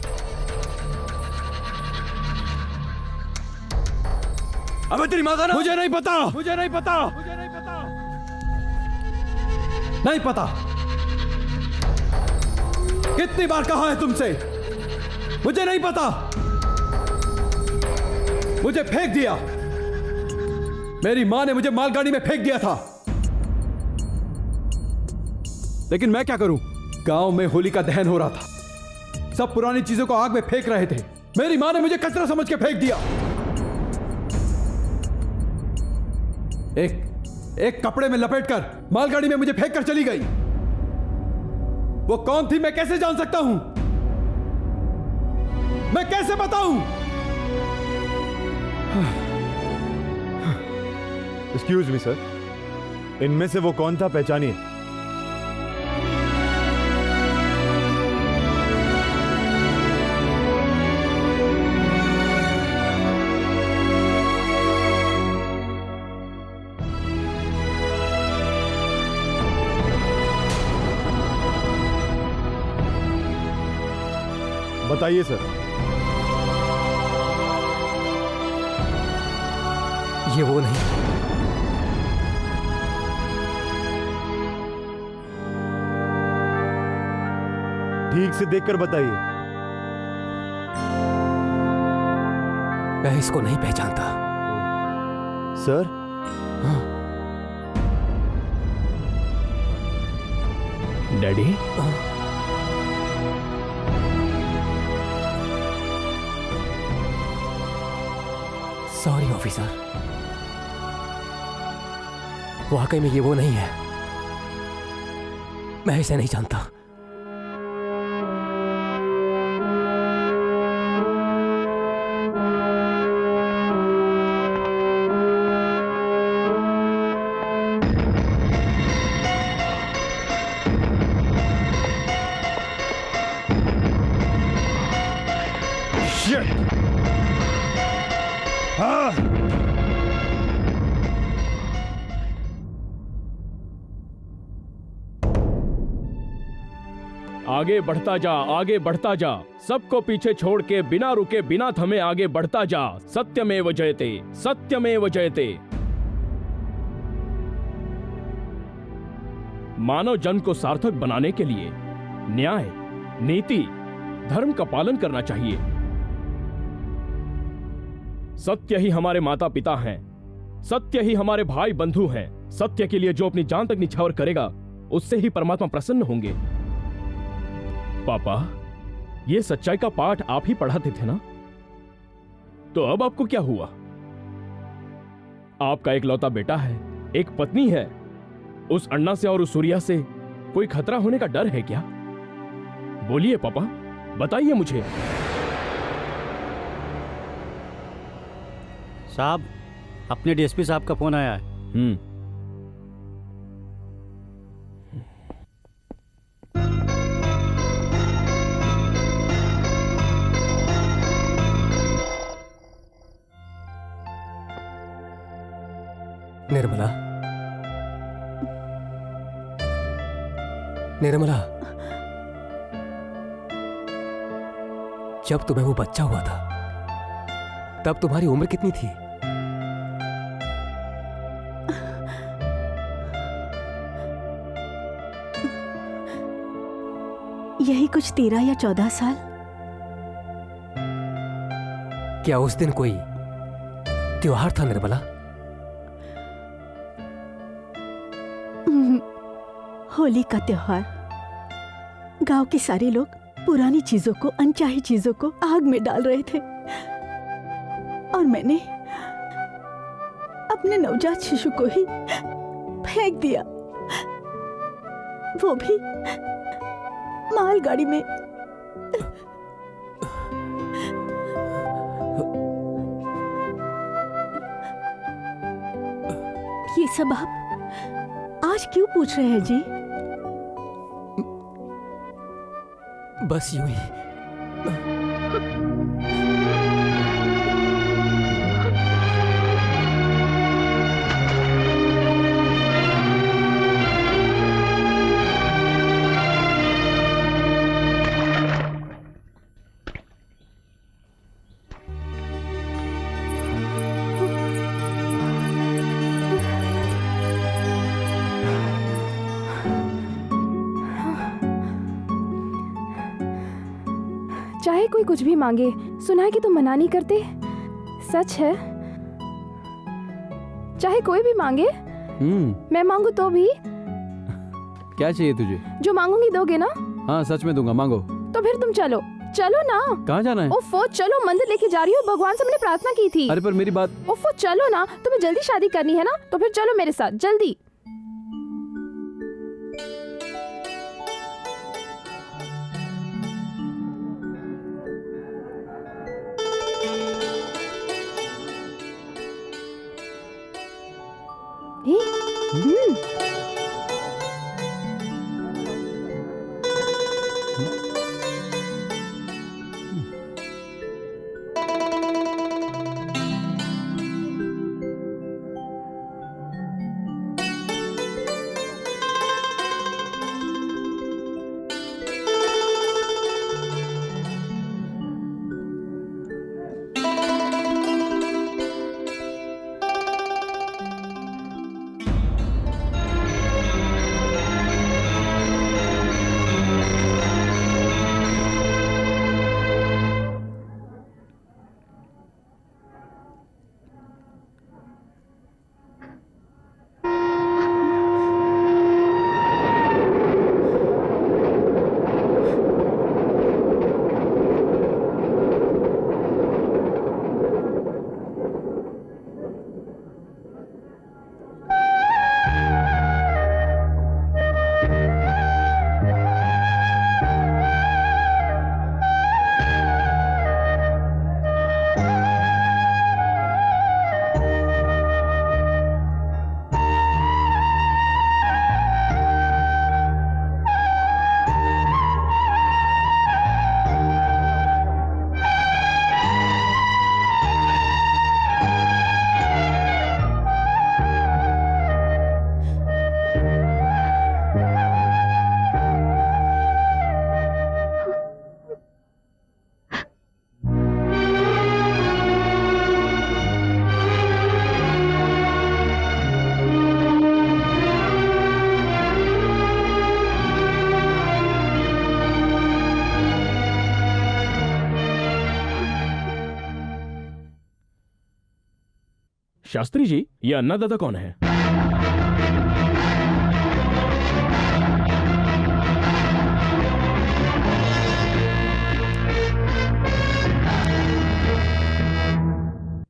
अबे तेरी माँ का नाम? मुझे नहीं पता। मुझे नहीं पता। नहीं पता। कितनी बार कहा है तुमसे? मुझे नहीं पता। मुझे फेंक दिया। मेरी मां ने मुझे मालगाड़ी में फेंक दिया था। लेकिन मैं क्या करूं? गांव में होली का दहन हो रहा था। सब पुरानी चीजों को आग में फेंक रहे थे। मेरी मां ने मुझे कचरा समझ के फेंक दिया। एक कपड़े में लपेटकर मालगाड़ी में मुझे फेंक कर चली गई। वो कौन थी मैं कैसे जान सकता हूं? मैं कैसे बताऊं? एक्सक्यूज मी सर, इनमें से वो कौन था, पहचानिए। बताइए सर। ये वो नहीं। ठीक से देखकर बताइए। मैं इसको नहीं पहचानता। सर? डैडी? सॉरी ऑफिसर, वाकई में ये वो नहीं है। मैं इसे नहीं जानता। आगे बढ़ता जा, आगे बढ़ता जा, सबको पीछे छोड़ के बिना रुके बिना थमे आगे बढ़ता जा। सत्यमेव जयते, सत्यमेव जयते। मानव जन्म को सार्थक बनाने के लिए न्याय, नीति, धर्म का पालन करना चाहिए। सत्य ही हमारे माता पिता हैं, सत्य ही हमारे भाई बंधु हैं। सत्य के लिए जो अपनी जान तक निछावर करेगा उससे ही परमात्मा प्रसन्न होंगे। पापा, ये सच्चाई का पाठ आप ही पढ़ाते थे ना? तो अब आपको क्या हुआ? आपका एक लौता बेटा है, एक पत्नी है। उस अन्ना से और उस सूर्या से कोई खतरा होने का डर है क्या? बोलिए पापा, बताइए मुझे। साहब, अपने डीएसपी साहब का फोन आया है। निर्मला, निर्मला, जब तुम्हें वो बच्चा हुआ था तब तुम्हारी उम्र कितनी थी? यही कुछ 13 या 14 साल। क्या उस दिन कोई त्योहार था निर्मला? होली का त्योहार। गांव के सारे लोग पुरानी चीजों को, अनचाही चीजों को आग में डाल रहे थे और मैंने अपने नवजात शिशु को ही फेंक दिया, वो भी मालगाड़ी में। ये सब आप आज क्यों पूछ रहे हैं जी? बस यूं ही। चाहे कोई कुछ भी मांगे, सुना है कि तुम मना नहीं करते। सच है? चाहे कोई भी मांगे, मैं मांगू तो भी? क्या चाहिए तुझे? जो मांगूंगी दोगे ना? हाँ सच में दूंगा, मांगो। तो फिर तुम चलो, चलो ना। कहाँ जाना है? ओफो चलो, मंदिर लेके जा रही हो, भगवान से मैंने प्रार्थना की थी। अरे पर मेरी बात। ओफो चलो ना, तुम्हें जल्दी शादी करनी है ना, तो फिर चलो मेरे साथ जल्दी। शास्त्री जी, ये अन्नदाता कौन है?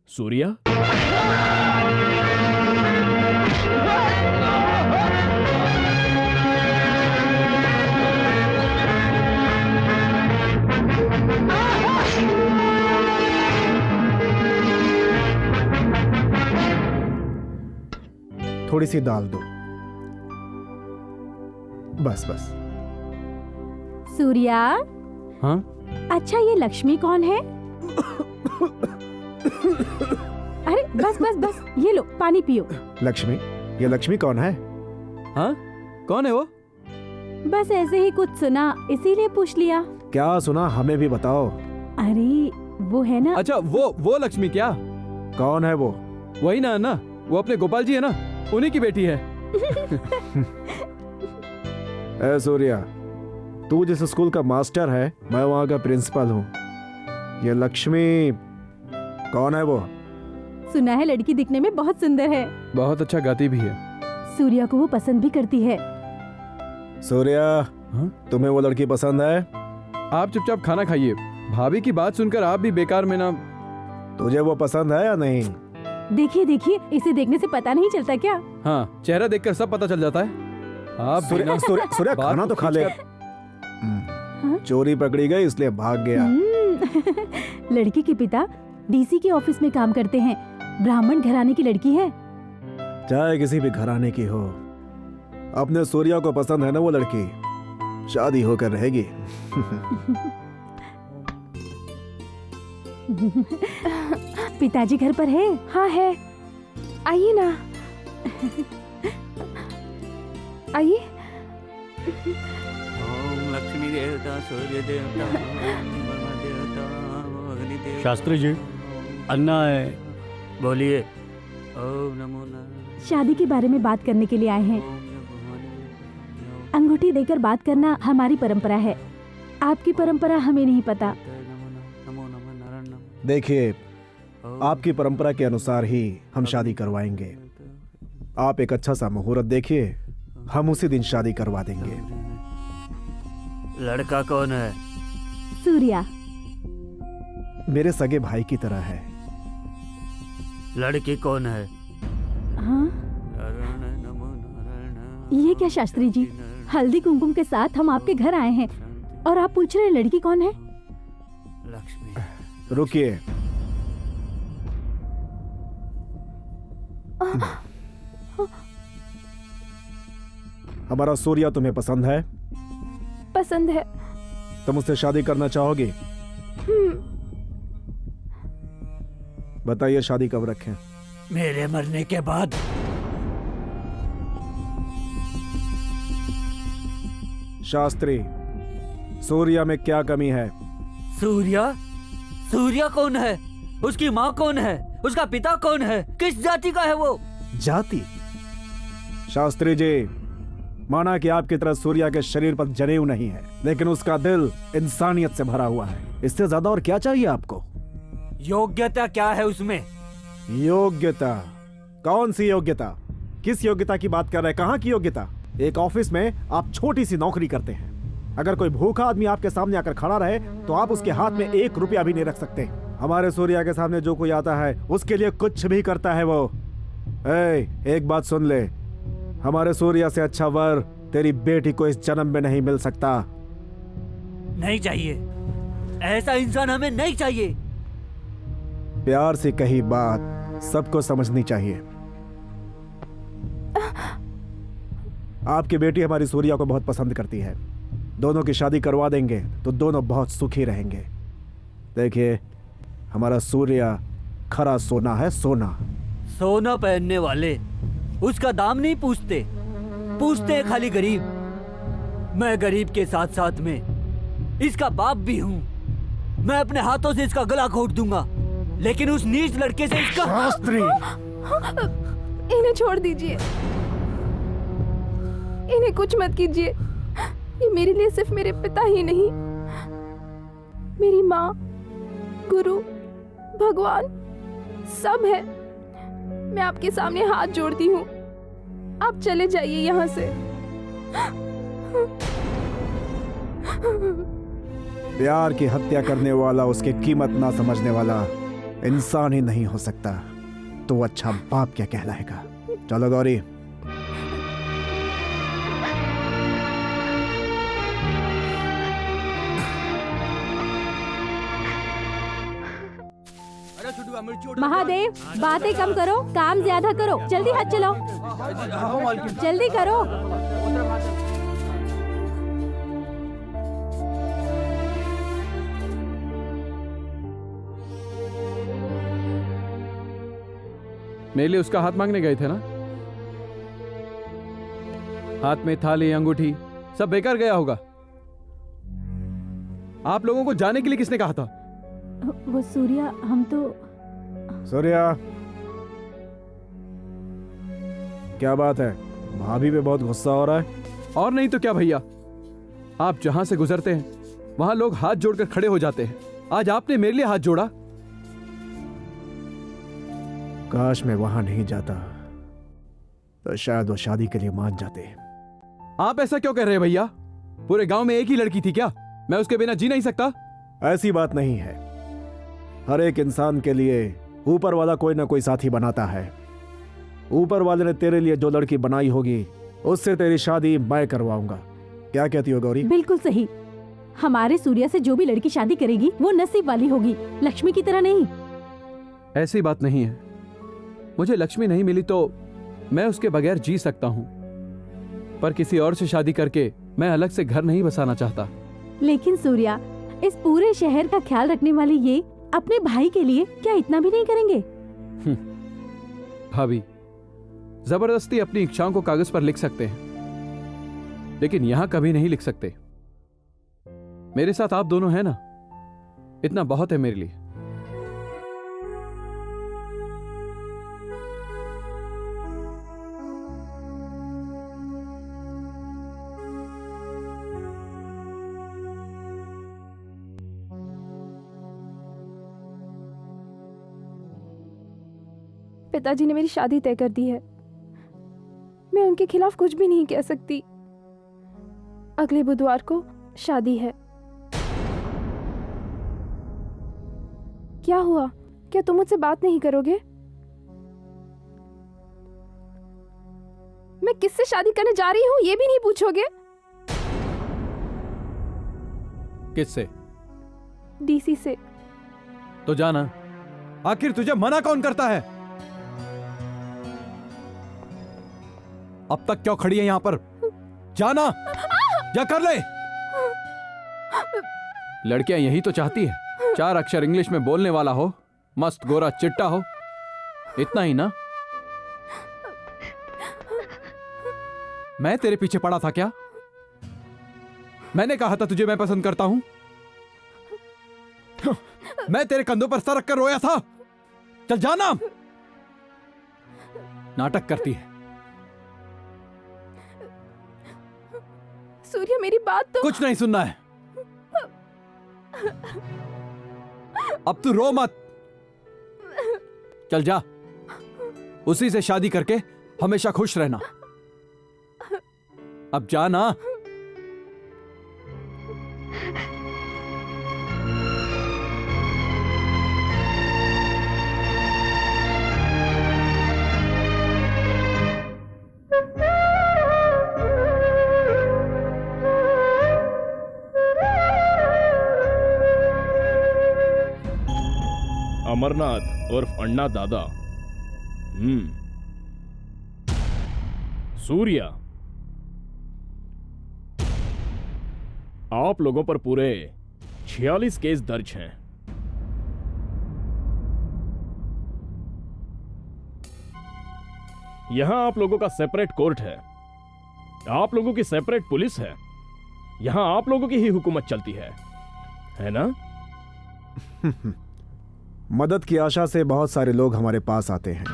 सूर्या? थोड़ी सी दाल दो, बस बस। सूर्या? हाँ? अच्छा ये लक्ष्मी कौन है? अरे बस बस बस, ये लो पानी पियो। लक्ष्मी? ये लक्ष्मी कौन है? हाँ? कौन है वो? बस ऐसे ही कुछ सुना, इसीलिए पूछ लिया। क्या सुना, हमें भी बताओ। अरे वो है ना। अच्छा वो लक्ष्मी क्या? कौन है वो? वही ना, वो अपने गोपाल जी है ना, उन्हीं की बेटी है। ए सूर्या, तू जिस स्कूल का मास्टर है, मैं वहाँ का प्रिंसिपल हूँ। ये लक्ष्मी कौन है वो? सुना है लड़की दिखने में बहुत सुंदर है, बहुत अच्छा गाती भी है। सूर्या को वो पसंद भी करती है। सूर्या, तुम्हें वो लड़की पसंद है? आप चुपचाप खाना खाइए। भाभी की बात सुनकर आप भी बेकार में ना। तुझे वो पसंद है या नहीं? देखिए देखिए, इसे देखने से पता नहीं चलता क्या? हाँ, चेहरा देखकर सब पता चल जाता है। आप सूर्या खाना तो खा ले। चोरी पकड़ी गई इसलिए भाग गया। लड़की के पिता डीसी के ऑफिस में काम करते हैं। ब्राह्मण घराने की लड़की है। चाहे किसी भी घराने की हो, अपने सूर्या को पसंद है ना वो लड़की, शादी होकर रहेगी। पिताजी घर पर है? हाँ है, आइए ना, आइए। ओम लक्ष्मी देवता, सूर्य देवता, ब्रह्मा देवता, अग्नि देवता। शास्त्री जी, अन्ना है। बोलिए। ओम नमो नारायण। शादी के बारे में बात करने के लिए आए हैं। अंगूठी देकर बात करना हमारी परंपरा है। आपकी परंपरा हमें नहीं पता। देखिए, आपकी परंपरा के अनुसार ही हम शादी करवाएंगे। आप एक अच्छा सा मुहूर्त देखिए, हम उसी दिन शादी करवा देंगे। लड़का कौन है? सूर्या मेरे सगे भाई की तरह है। लड़की कौन है? हाँ? ये क्या शास्त्री जी, हल्दी कुमकुम के साथ हम आपके घर आए हैं और आप पूछ रहे हैं लड़की कौन है? लक्ष्मी। रुकिए, हमारा सूर्या तुम्हें पसंद है? पसंद है। तुम उससे शादी करना चाहोगी? बताइए, शादी कब रखें? मेरे मरने के बाद। शास्त्री, सूर्या में क्या कमी है? सूर्या? सूर्या कौन है? उसकी माँ कौन है? उसका पिता कौन है? किस जाति का है वो? जाति? शास्त्री जी, माना कि आपकी तरह सूर्या के शरीर पर जनेऊ नहीं है, लेकिन उसका दिल इंसानियत से भरा हुआ है। इससे ज्यादा और क्या चाहिए आपको? योग्यता क्या है उसमें? योग्यता? कौन सी योग्यता? किस योग्यता की बात कर रहे हैं? कहाँ की योग्यता? एक ऑफिस में आप छोटी सी नौकरी करते हैं। अगर कोई भूखा आदमी आपके सामने आकर खड़ा रहे तो आप उसके हाथ में 1 रुपया भी नहीं रख सकते। हमारे सूर्या के सामने जो कोई आता है उसके लिए कुछ भी करता है वो। एक बात सुन ले, हमारे सूर्या से अच्छा वर तेरी बेटी को इस जन्म में नहीं मिल सकता। नहीं चाहिए, ऐसा इंसान हमें नहीं चाहिए। प्यार से कही बात सबको समझनी चाहिए। आपकी बेटी हमारी सूर्या को बहुत पसंद करती है। दोनों की शादी करवा देंगे तो दोनों बहुत सुखी रहेंगे। देखिए, हमारा सूर्या खरा सोना है, सोना। सोना पहनने वाले उसका दाम नहीं पूछते, पूछते हैं खाली गरीब। मैं गरीब के साथ साथ में इसका बाप भी हूँ। मैं अपने हाथों से इसका गला घोट दूंगा, लेकिन उस नीच लड़के से इसका। शास्त्री, इन्हें छोड़ दीजिए, इन्हें कुछ मत कीजिए। ये मेरे लिए सिर्फ मेरे पिता ही नहीं, मेरी माँ, गुरु, भगवान सब है। मैं आपके सामने हाथ जोड़ती हूँ, आप चले जाइए यहाँ से। प्यार की हत्या करने वाला, उसकी कीमत ना समझने वाला इंसान ही नहीं हो सकता, तो अच्छा बाप क्या कहलाएगा। चलो गौरी। महादेव, बातें कम करो, काम ज्यादा करो। जल्दी हाथ चलाओ, जल्दी करो। मेरे लिए उसका हाथ मांगने गए थे ना? हाथ में थाली, अंगूठी सब बेकार गया होगा। आप लोगों को जाने के लिए किसने कहा था? वो सूर्या, हम तो। सूर्या, क्या बात है? भाभी पे बहुत गुस्सा हो रहा है। और नहीं तो क्या भैया, आप जहां से गुजरते हैं वहां लोग हाथ जोड़कर खड़े हो जाते हैं। आज आपने मेरे लिए हाथ जोड़ा। काश मैं वहां नहीं जाता तो शायद वो शादी के लिए मान जाते। आप ऐसा क्यों कर रहे हैं भैया? पूरे गांव में एक ही लड़की थी क्या? मैं उसके बिना जी नहीं सकता। ऐसी बात नहीं है। हर एक इंसान के लिए ऊपर वाला कोई ना कोई साथी बनाता है। ऊपर वाले ने तेरे लिए जो लड़की बनाई होगी उससे तेरी शादी मैं करवाऊंगा। क्या कहती हो गौरी? बिल्कुल सही। हमारे सूर्या से जो भी लड़की शादी करेगी वो नसीब वाली होगी, लक्ष्मी की तरह नहीं। ऐसी बात नहीं है। मुझे लक्ष्मी नहीं मिली तो मैं उसके बगैर जी सकता हूँ, पर किसी और से शादी करके मैं अलग से घर नहीं बसाना चाहता। लेकिन सूर्या, इस पूरे शहर का ख्याल रखने वाले ये अपने भाई के लिए क्या इतना भी नहीं करेंगे? भाभी, जबरदस्ती अपनी इच्छाओं को कागज पर लिख सकते हैं, लेकिन यहां कभी नहीं लिख सकते। मेरे साथ आप दोनों हैं ना, इतना बहुत है मेरे लिए। पिताजी ने मेरी शादी तय कर दी है। मैं उनके खिलाफ कुछ भी नहीं कह सकती। अगले बुधवार को शादी है। क्या हुआ? क्या तुम मुझसे बात नहीं करोगे? मैं किससे शादी करने जा रही हूँ ये भी नहीं पूछोगे? किससे? डीसी से। तो जाना। आखिर तुझे मना कौन करता है? अब तक क्यों खड़ी है यहां पर? जाना, जा कर ले। लड़कियां यही तो चाहती है, 4 अक्षर इंग्लिश में बोलने वाला हो, मस्त गोरा चिट्टा हो, इतना ही ना? मैं तेरे पीछे पड़ा था क्या? मैंने कहा था तुझे मैं पसंद करता हूं। मैं तेरे कंधों पर सर रख कर रोया था। चल जाना। नाटक करती है। सूर्या, मेरी बात तो। कुछ नहीं सुनना है। अब तू रो मत। चल जा, उसी से शादी करके हमेशा खुश रहना। अब जा ना। अमरनाथ उर्फ अन्ना दादा। सूर्या, आप लोगों पर पूरे 46 केस दर्ज हैं। यहां आप लोगों का सेपरेट कोर्ट है, आप लोगों की सेपरेट पुलिस है, यहां आप लोगों की ही हुकूमत चलती है ना? मदद की आशा से बहुत सारे लोग हमारे पास आते हैं।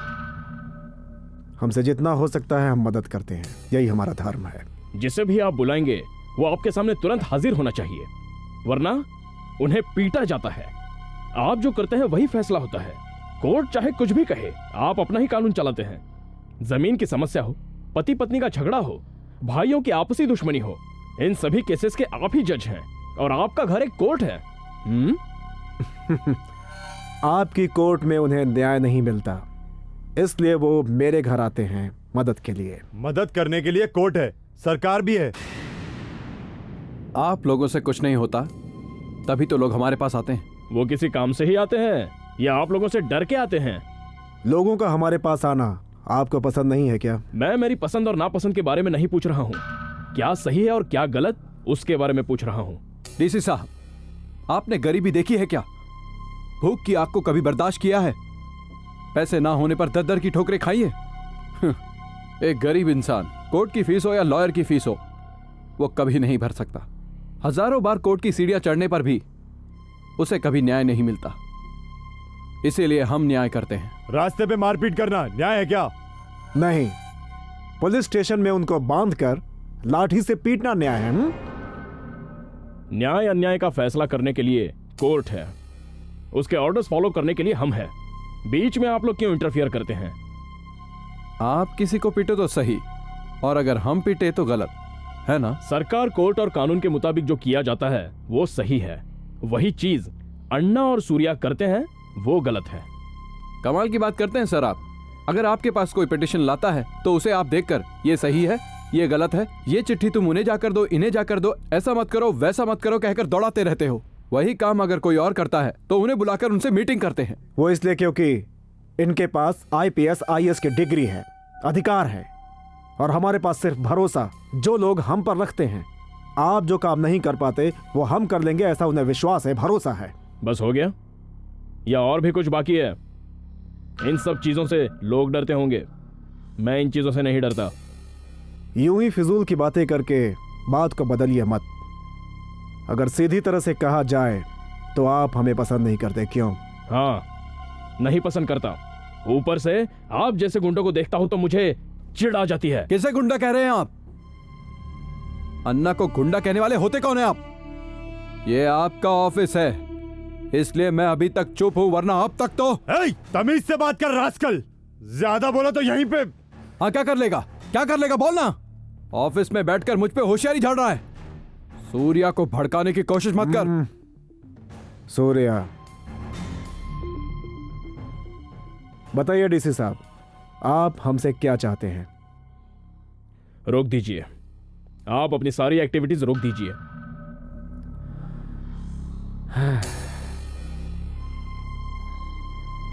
हमसे जितना हो सकता है हम मदद करते हैं, यही हमारा धर्म है। जिसे भी आप बुलाएंगे वो आपके सामने तुरंत हाजिर होना चाहिए, वरना उन्हें पीटा जाता है। आप जो करते हैं वही फैसला होता है। कोर्ट चाहे कुछ भी कहे, आप अपना ही कानून चलाते हैं। जमीन की समस्या हो, पति पत्नी का झगड़ा हो, भाइयों की आपसी दुश्मनी हो, इन सभी केसेस के आप ही जज हैं और आपका घर एक कोर्ट है। आपकी कोर्ट में उन्हें न्याय नहीं मिलता, इसलिए वो मेरे घर आते हैं मदद के लिए। मदद करने के लिए कोर्ट है, सरकार भी है। आप लोगों से कुछ नहीं होता तभी तो लोग हमारे पास आते हैं। वो किसी काम से ही आते हैं या आप लोगों से डर के आते हैं? लोगों का हमारे पास आना आपको पसंद नहीं है क्या? मैं मेरी पसंद और नापसंद के बारे में नहीं पूछ रहा हूँ। क्या सही है और क्या गलत, उसके बारे में पूछ रहा हूँ। डीसी साहब, आपने गरीबी देखी है क्या? भूख की आग को कभी बर्दाश्त किया है? पैसे ना होने पर दर दर की ठोकरें खाई है? एक गरीब इंसान, कोर्ट की फीस हो या लॉयर की फीस हो, वो कभी नहीं भर सकता। हजारों बार कोर्ट की सीढ़ियां चढ़ने पर भी उसे कभी न्याय नहीं मिलता। इसीलिए हम न्याय करते हैं। रास्ते पे मारपीट करना न्याय है क्या? नहीं, पुलिस स्टेशन में उनको बांधकर लाठी से पीटना न्याय है। न्याय अन्याय का फैसला करने के लिए कोर्ट है, उसके ऑर्डर्स फॉलो करने के लिए हम हैं। बीच में आप लोग क्यों इंटरफियर करते हैं? आप किसी को पीटे तो सही, और अगर हम पीटे तो गलत है ना? सरकार, कोर्ट और कानून के मुताबिक जो किया जाता है वो सही है, वही चीज अन्ना और सूर्या करते हैं वो गलत है। कमाल की बात करते हैं सर आप। अगर आपके पास कोई पिटीशन लाता है तो उसे आप देखकर ये सही है, ये गलत है, ये चिट्ठी तुम उन्हें जाकर दो, इन्हें जाकर दो, ऐसा मत करो, वैसा मत करो कहकर दौड़ाते रहते हो। वही काम अगर कोई और करता है तो उन्हें बुलाकर उनसे मीटिंग करते हैं। वो इसलिए क्योंकि इनके पास IPS IAS की डिग्री है, अधिकार है, और हमारे पास सिर्फ भरोसा जो लोग हम पर रखते हैं। आप जो काम नहीं कर पाते वो हम कर लेंगे, ऐसा उन्हें विश्वास है, भरोसा है। बस हो गया या और भी कुछ बाकी है? इन सब चीजों से लोग डरते होंगे, मैं इन चीजों से नहीं डरता। यूं ही फिजूल की बातें करके बात को बदलिए मत। अगर सीधी तरह से कहा जाए तो आप हमें पसंद नहीं करते, क्यों? हाँ, नहीं पसंद करता। ऊपर से आप जैसे गुंडों को देखता हूं तो मुझे चिढ़ आ जाती है। किसे गुंडा कह रहे हैं आप? अन्ना को गुंडा कहने वाले होते कौन है आप? ये आपका ऑफिस है, इसलिए मैं अभी तक चुप हूं, वरना अब तक तो। तमीज से बात कर रास्कल, ज्यादा बोला तो यहीं पे। हाँ, क्या कर लेगा, क्या कर लेगा, बोलना। ऑफिस में बैठकर मुझ पे होशियारी झाड़ रहा है। सूर्या को भड़काने की कोशिश मत कर। सूर्या, बताइए डीसी साहब, आप हमसे क्या चाहते हैं? रोक दीजिए, आप अपनी सारी एक्टिविटीज रोक दीजिए।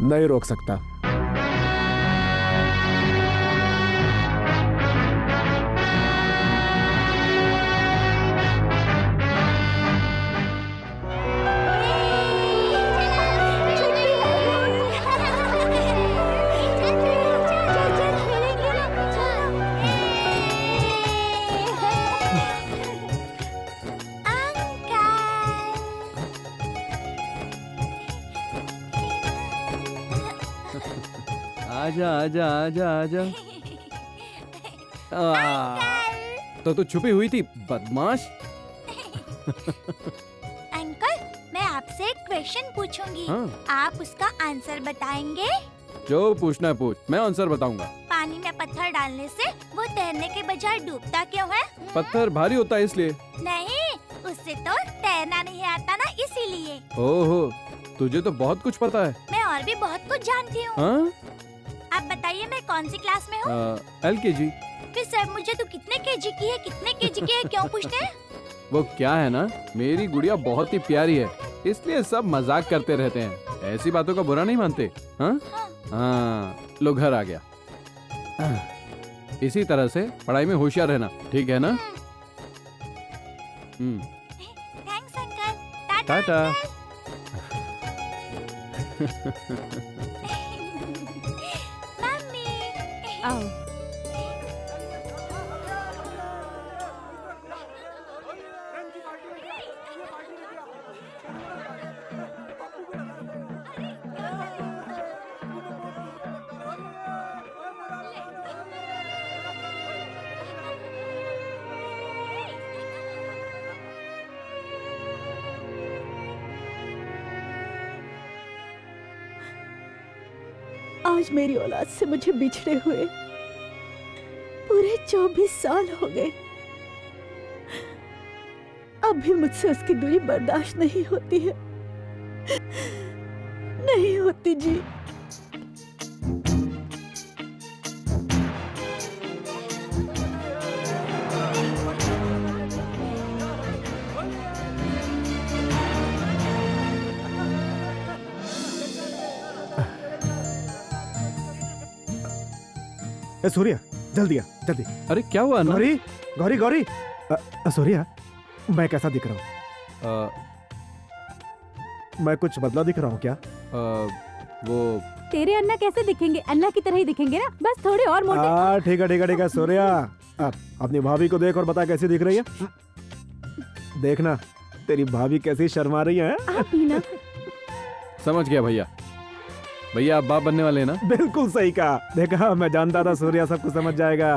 नहीं रोक सकता। आजा आजा आजा आजा। तो तू छुपी हुई थी, बदमाश। अंकल, मैं आपसे एक क्वेश्चन पूछूंगी। हाँ। आप उसका आंसर बताएंगे? जो पूछना है पूछ, मैं आंसर बताऊंगा। पानी में पत्थर डालने से वो तैरने के बजाय डूबता क्यों है? पत्थर भारी होता है इसलिए। नहीं, उससे तो तैरना नहीं आता ना, इसीलिए। ओहो, तुझे तो बहुत कुछ पता है। मैं और भी बहुत कुछ जानती हूँ। हाँ? आप बताइए, मैं कौन सी क्लास में हूँ? LKG। फिर सर मुझे तो कितने केजी की है, कितने केजी की है क्यों पूछते हैं? वो क्या है ना, मेरी गुड़िया बहुत ही प्यारी है, इसलिए सब मजाक करते रहते हैं, ऐसी बातों का बुरा नहीं मानते। हाँ हाँ, लो घर आ गया। इसी तरह से पढ़ाई में होशियार रहना, ठीक है ना? Thanks uncle. टाटा। आओ। आज मेरी औलाद से मुझे बिछड़े हुए पूरे 24 साल हो गए। अब भी मुझसे उसकी दूरी बर्दाश्त नहीं होती है, नहीं होती जी। सूर्या, जल्दी आ, जल्दी। अरे क्या हुआ ना? गौरी, गौरी, गौरी। सूर्या, मैं कैसा दिख रहा हूँ? मैं कुछ बदला दिख रहा हूँ क्या? वो तेरे अन्ना कैसे दिखेंगे? अन्ना की तरह ही दिखेंगे ना, बस थोड़े और मोटे। ठीक है ठीक है ठीक है। सूर्या, अपनी भाभी को देख और बता कैसी दिख रही है। देखना तेरी भाभी कैसी शर्मा रही है। आप ही ना। समझ गया भैया। भैया आप बाप बनने वाले हैं ना? बिल्कुल सही कहा। देखा, मैं जानता था सूर्या सब कुछ समझ जाएगा।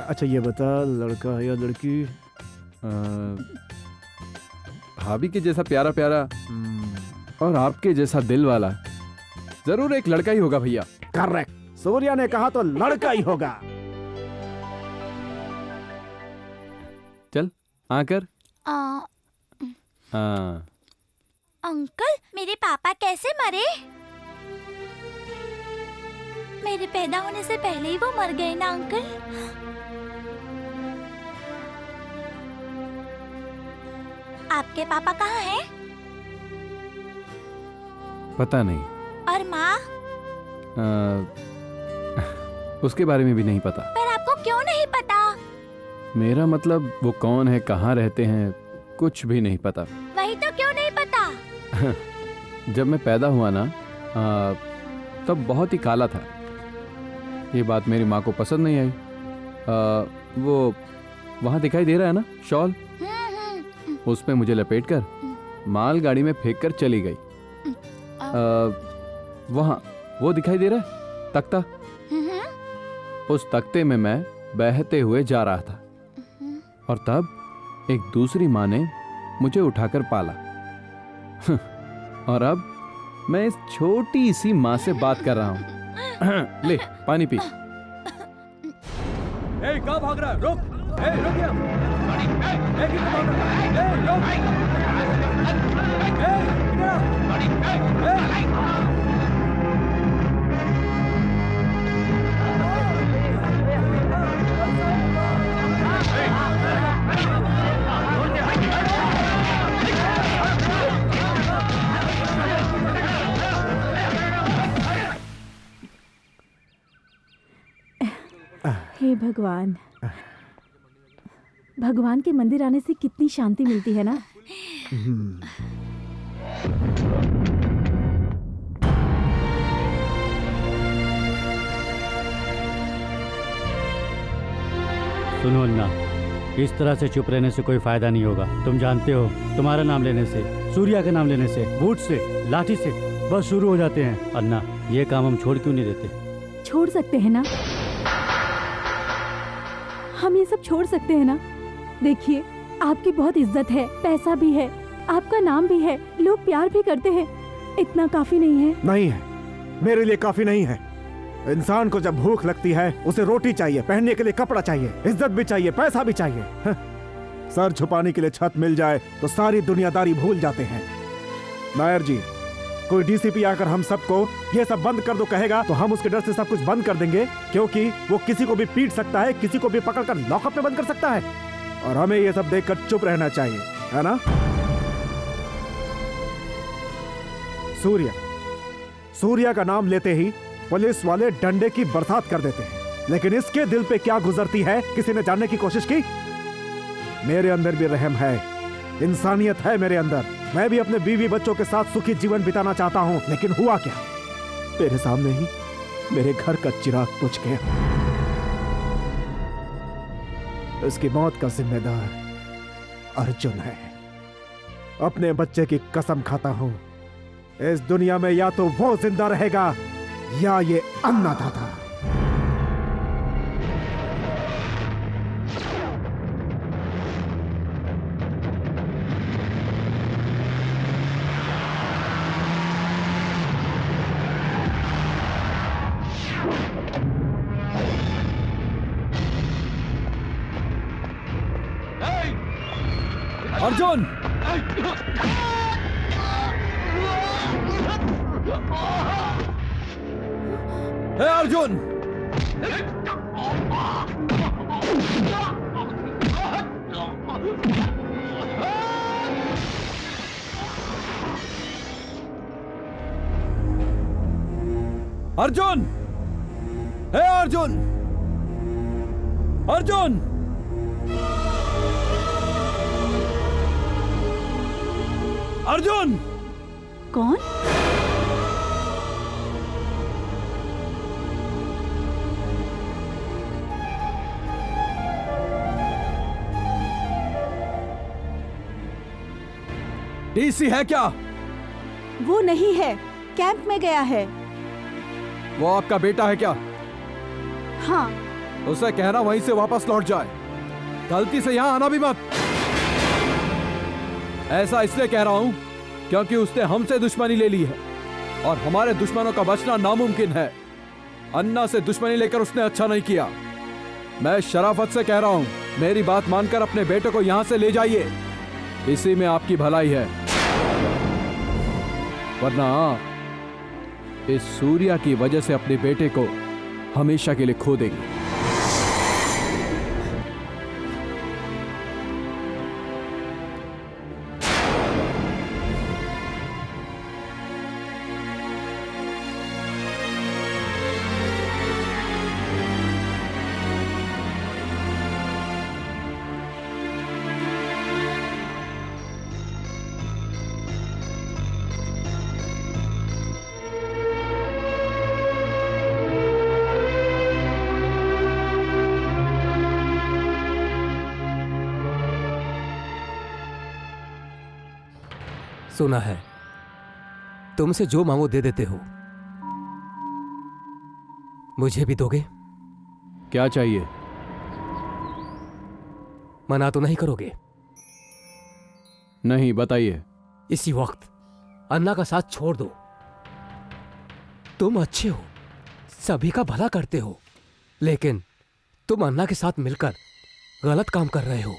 अच्छा ये बता, लड़का है या लड़की? भाभी के जैसा प्यारा प्यारा और आपके जैसा दिल वाला जरूर एक लड़का ही होगा भैया। करेक्ट, सूर्या ने कहा तो लड़का ही होगा। चल आकर। अंकल, मेरे पापा कैसे मरे? मेरे पैदा होने से पहले ही वो मर गए ना अंकल? आपके पापा कहाँ हैं? पता नहीं। और माँ? उसके बारे में भी नहीं पता। पर आपको क्यों नहीं पता? मेरा मतलब वो कौन है, कहाँ रहते हैं, कुछ भी नहीं पता। वही तो, क्यों नहीं पता? जब मैं पैदा हुआ ना तब बहुत ही काला था। ये बात मेरी माँ को पसंद नहीं आई। वो वहाँ दिखाई दे रहा है ना शॉल, उस पे मुझे लपेटकर मालगाड़ी में फेंक कर चली गई। वहाँ वो दिखाई दे रहा है तख्ता, उस तख्ते में मैं बहते हुए जा रहा था और तब एक दूसरी माँ ने मुझे उठाकर पाला। और अब मैं इस छोटी सी माँ से बात कर रहा हूँ। ले पानी पी। कहाँ भाग रहा है? रुक! रुक या! किधर भाग रहा है? हे भगवान, भगवान के मंदिर आने से कितनी शांति मिलती है ना। सुनो अन्ना, इस तरह से चुप रहने से कोई फायदा नहीं होगा। तुम जानते हो, तुम्हारा नाम लेने से, सूर्या का नाम लेने से, बूट से, लाठी से बस शुरू हो जाते हैं। अन्ना, ये काम हम छोड़ क्यों नहीं देते? छोड़ सकते हैं ना, हम ये सब छोड़ सकते हैं ना। देखिए, आपकी बहुत इज्जत है, पैसा भी है, आपका नाम भी है, लोग प्यार भी करते हैं। इतना काफी नहीं है? नहीं है, मेरे लिए काफी नहीं है। इंसान को जब भूख लगती है उसे रोटी चाहिए, पहनने के लिए कपड़ा चाहिए, इज्जत भी चाहिए, पैसा भी चाहिए। सर छुपाने के लिए छत मिल जाए तो सारी दुनियादारी भूल जाते हैं। नायर जी, कोई डीसीपी आकर हम सबको ये सब बंद कर दो कहेगा तो हम उसके डर से सब कुछ बंद कर देंगे, क्योंकि वो किसी को भी पीट सकता है, किसी को भी पकड़कर लॉकअप में बंद कर सकता है, और हमें ये सब देखकर चुप रहना चाहिए, है ना? सूर्या का नाम लेते ही पुलिस वाले डंडे की बरसात कर देते हैं, लेकिन इसके दिल पे क्या गुजरती है किसी ने जानने की कोशिश की? मेरे अंदर भी रहम है, इंसानियत है मेरे अंदर। मैं भी अपने बीवी बच्चों के साथ सुखी जीवन बिताना चाहता हूं, लेकिन हुआ क्या? मेरे सामने ही मेरे घर का चिराग बुझ गया। इसकी मौत का जिम्मेदार अर्जुन है। अपने बच्चे की कसम खाता हूं, इस दुनिया में या तो वो जिंदा रहेगा या ये अन्नदाता। अर्जुन! हे अर्जुन! अर्जुन! हे अर्जुन! अर्जुन! अर्जुन! कौन? डीसी है क्या? वो नहीं है, कैंप में गया है। वो आपका बेटा है क्या? हाँ। उसे कहना वहीं से वापस लौट जाए, गलती से यहाँ आना भी मत। ऐसा इसलिए कह रहा हूं क्योंकि उसने हमसे दुश्मनी ले ली है और हमारे दुश्मनों का बचना नामुमकिन है। अन्ना से दुश्मनी लेकर उसने अच्छा नहीं किया। मैं शराफत से कह रहा हूं, मेरी बात मानकर अपने बेटे को यहां से ले जाइए, इसी में आपकी भलाई है। वरना इस सूर्या की वजह से अपने बेटे को हमेशा के लिए खो देगी। सुना है तुमसे जो मांगो दे देते हो, मुझे भी दोगे? क्या चाहिए? मना तो नहीं करोगे? नहीं, बताइए। इसी वक्त अन्ना का साथ छोड़ दो। तुम अच्छे हो, सभी का भला करते हो, लेकिन तुम अन्ना के साथ मिलकर गलत काम कर रहे हो।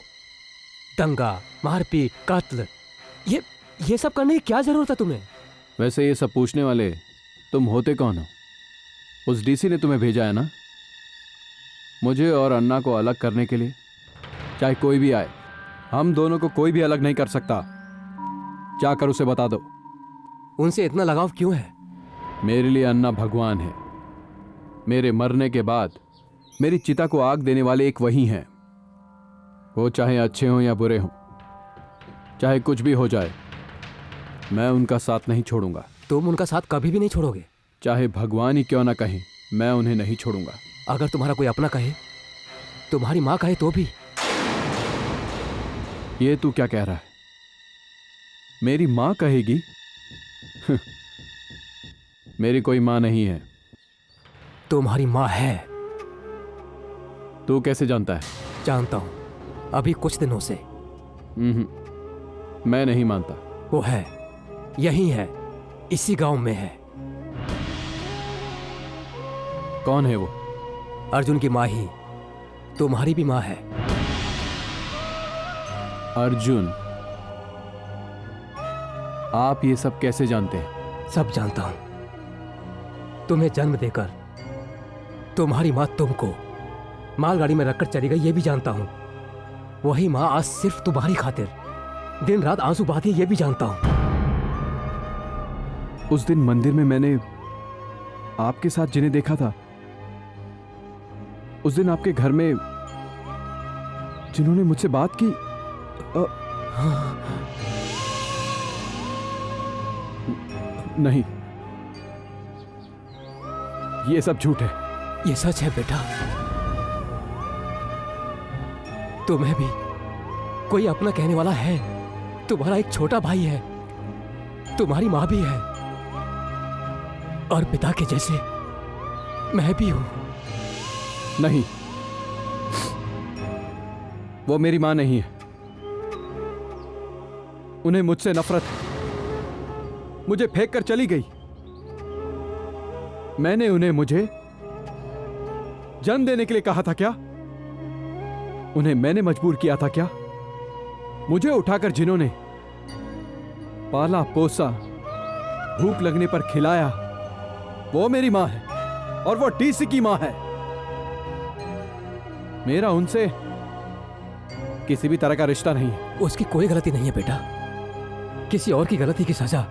दंगा, मारपीट, कत्ल, ये सब करने की क्या जरूरत है तुम्हें? वैसे ये सब पूछने वाले तुम होते कौन हो? उस डीसी ने तुम्हें भेजा है ना, मुझे और अन्ना को अलग करने के लिए। चाहे कोई भी आए, हम दोनों को कोई भी अलग नहीं कर सकता। जाकर उसे बता दो। उनसे इतना लगाव क्यों है? मेरे लिए अन्ना भगवान है। मेरे मरने के बाद मेरी चिता को आग देने वाले एक वही हैं। वो चाहे अच्छे हों या बुरे हों, चाहे कुछ भी हो जाए, मैं उनका साथ नहीं छोड़ूंगा। तुम उनका साथ कभी भी नहीं छोड़ोगे? चाहे भगवान ही क्यों ना कहें, मैं उन्हें नहीं छोड़ूंगा। अगर तुम्हारा कोई अपना कहे, तुम्हारी माँ कहे तो भी? ये तू क्या कह रहा है? मेरी माँ कहेगी? मेरी कोई माँ नहीं है। तुम्हारी माँ है। तू कैसे जानता है? जानता हूं, अभी कुछ दिनों से। मैं नहीं मानता। वो है, यही है, इसी गांव में है। कौन है वो? अर्जुन की माँ ही तुम्हारी भी माँ है। अर्जुन? आप ये सब कैसे जानते हैं? सब जानता हूं। तुम्हें जन्म देकर तुम्हारी माँ तुमको मालगाड़ी में रखकर चली गई, ये भी जानता हूं। वही माँ आज सिर्फ तुम्हारी खातिर दिन रात आंसू बहाती है, ये भी जानता हूं। उस दिन मंदिर में मैंने आपके साथ जिन्हें देखा था, उस दिन आपके घर में जिन्होंने मुझसे बात की, नहीं, ये सब झूठ है। ये सच है बेटा। तुम्हें भी कोई अपना कहने वाला है। तुम्हारा एक छोटा भाई है, तुम्हारी माँ भी है, और पिता के जैसे मैं भी हूं। नहीं, वो मेरी माँ नहीं है। उन्हें मुझसे नफरत है। मुझे फेंक कर चली गई। मैंने उन्हें मुझे जन्म देने के लिए कहा था क्या? उन्हें मैंने मजबूर किया था क्या? मुझे उठाकर जिन्होंने पाला पोसा, भूख लगने पर खिलाया, वो मेरी मां है, और वो डीसी की मां है। मेरा उनसे किसी भी तरह का रिश्ता नहीं है। उसकी कोई गलती नहीं है बेटा। किसी और की गलती की सजा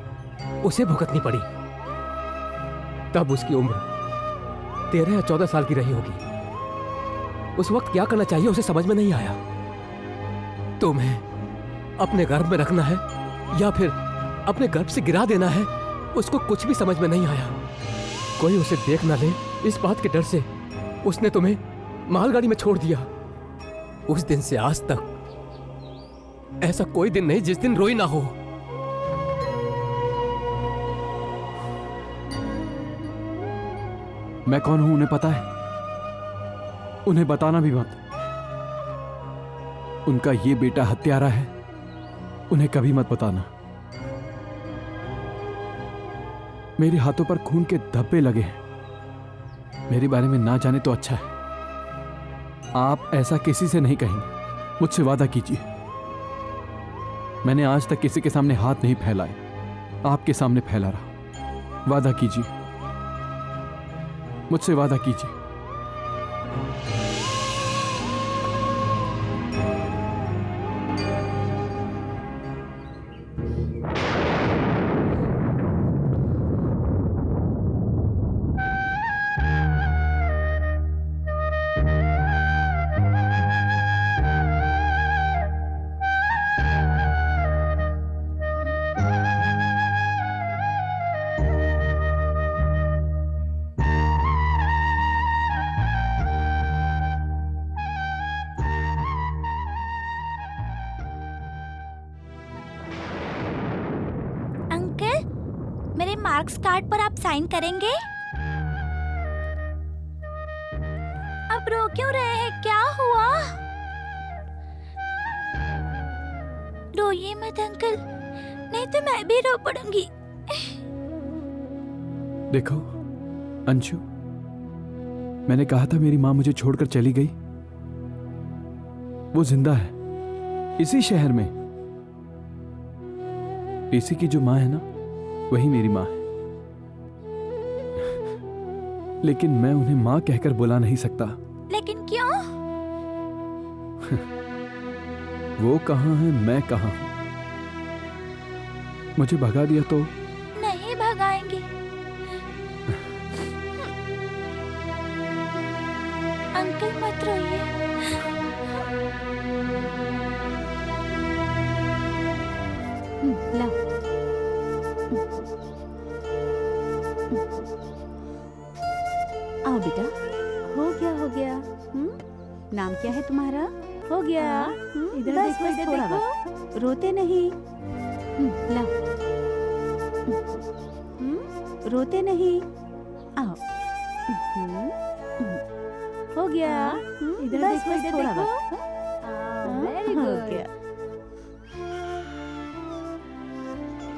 उसे भुगतनी पड़ी। तब उसकी उम्र 13 या 14 साल की रही होगी। उस वक्त क्या करना चाहिए उसे समझ में नहीं आया। तुम्हें अपने गर्भ में रखना है या फिर अपने गर्भ से गिरा देना है, उसको कुछ भी समझ में नहीं आया। कोई उसे देख ना ले, इस बात के डर से उसने तुम्हें मालगाड़ी में छोड़ दिया। उस दिन से आज तक ऐसा कोई दिन नहीं जिस दिन रोई ना हो। मैं कौन हूं उन्हें पता है। उन्हें बताना भी मत। उनका ये बेटा हत्यारा है, उन्हें कभी मत बताना। मेरे हाथों पर खून के धब्बे लगे हैं। मेरे बारे में ना जाने तो अच्छा है। आप ऐसा किसी से नहीं कहेंगे, मुझसे वादा कीजिए। मैंने आज तक किसी के सामने हाथ नहीं फैलाए, आपके सामने फैला रहा। वादा कीजिए, मुझसे वादा कीजिए। मेरे मार्क्स कार्ड पर आप साइन करेंगे? आप रो क्यों रहे हैं? क्या हुआ? रोइए मत अंकल, नहीं तो मैं भी रो पड़ूंगी। देखो अंशु, मैंने कहा था मेरी माँ मुझे छोड़कर चली गई। वो जिंदा है इसी शहर में। इसी की जो माँ है ना, वही मेरी माँ है। लेकिन मैं उन्हें माँ कहकर बुला नहीं सकता। लेकिन क्यों? वो कहाँ है, मैं कहाँ हूं। मुझे भगा दिया तो? नहीं भगाएंगे। अंकल मत रोइए। लाओ। आओ बेटा, हो गया। नाम क्या है तुम्हारा? हो गया। इधर बस देखो, इधर थोड़ा देखो। वक्त। रोते नहीं। लाओ। रोते नहीं। आओ। हो गया। इधर बस देखो, इधर थोड़ा देखो। वक्त। वेरी हो गुड। गया।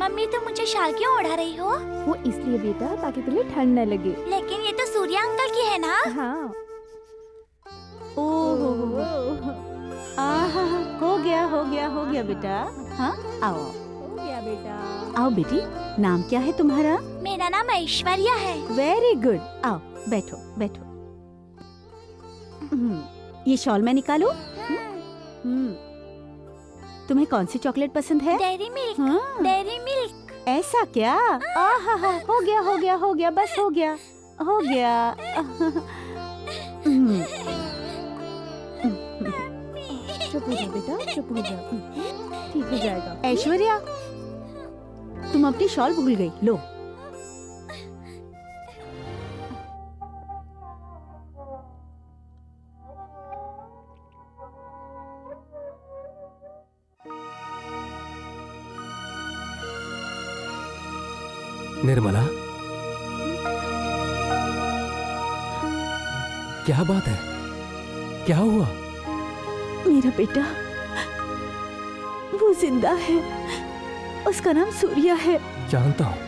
मम्मी तुम मुझे शाल क्यों ओढ़ा रही हो? वो इसलिए बेटा ताकि तुम्हें ठंड न लगे। लेकिन ये तो सूर्या अंकल की है ना? हाँ। ओह, आहा, हो गया बेटा। हाँ, आओ। हो गया बेटा। आओ बेटी, नाम क्या है तुम्हारा? मेरा नाम ऐश्वर्या है। Very good. आओ बैठो बैठो। ये शॉल में निकालो। तुम्हें कौन सी चॉकलेट पसंद है? Dairy Milk. हाँ। Dairy Milk. ऐसा क्या? आहा, हो गया, बस हो गया। चुप हो जा बेटा, चुप हो जा। ठीक हो जाएगा। ऐश्वर्या, तुम अपनी शॉल भूल गई। लो। निर्मला, क्या बात है? क्या हुआ? मेरा बेटा वो जिंदा है। उसका नाम सूर्या है। जानता हूं,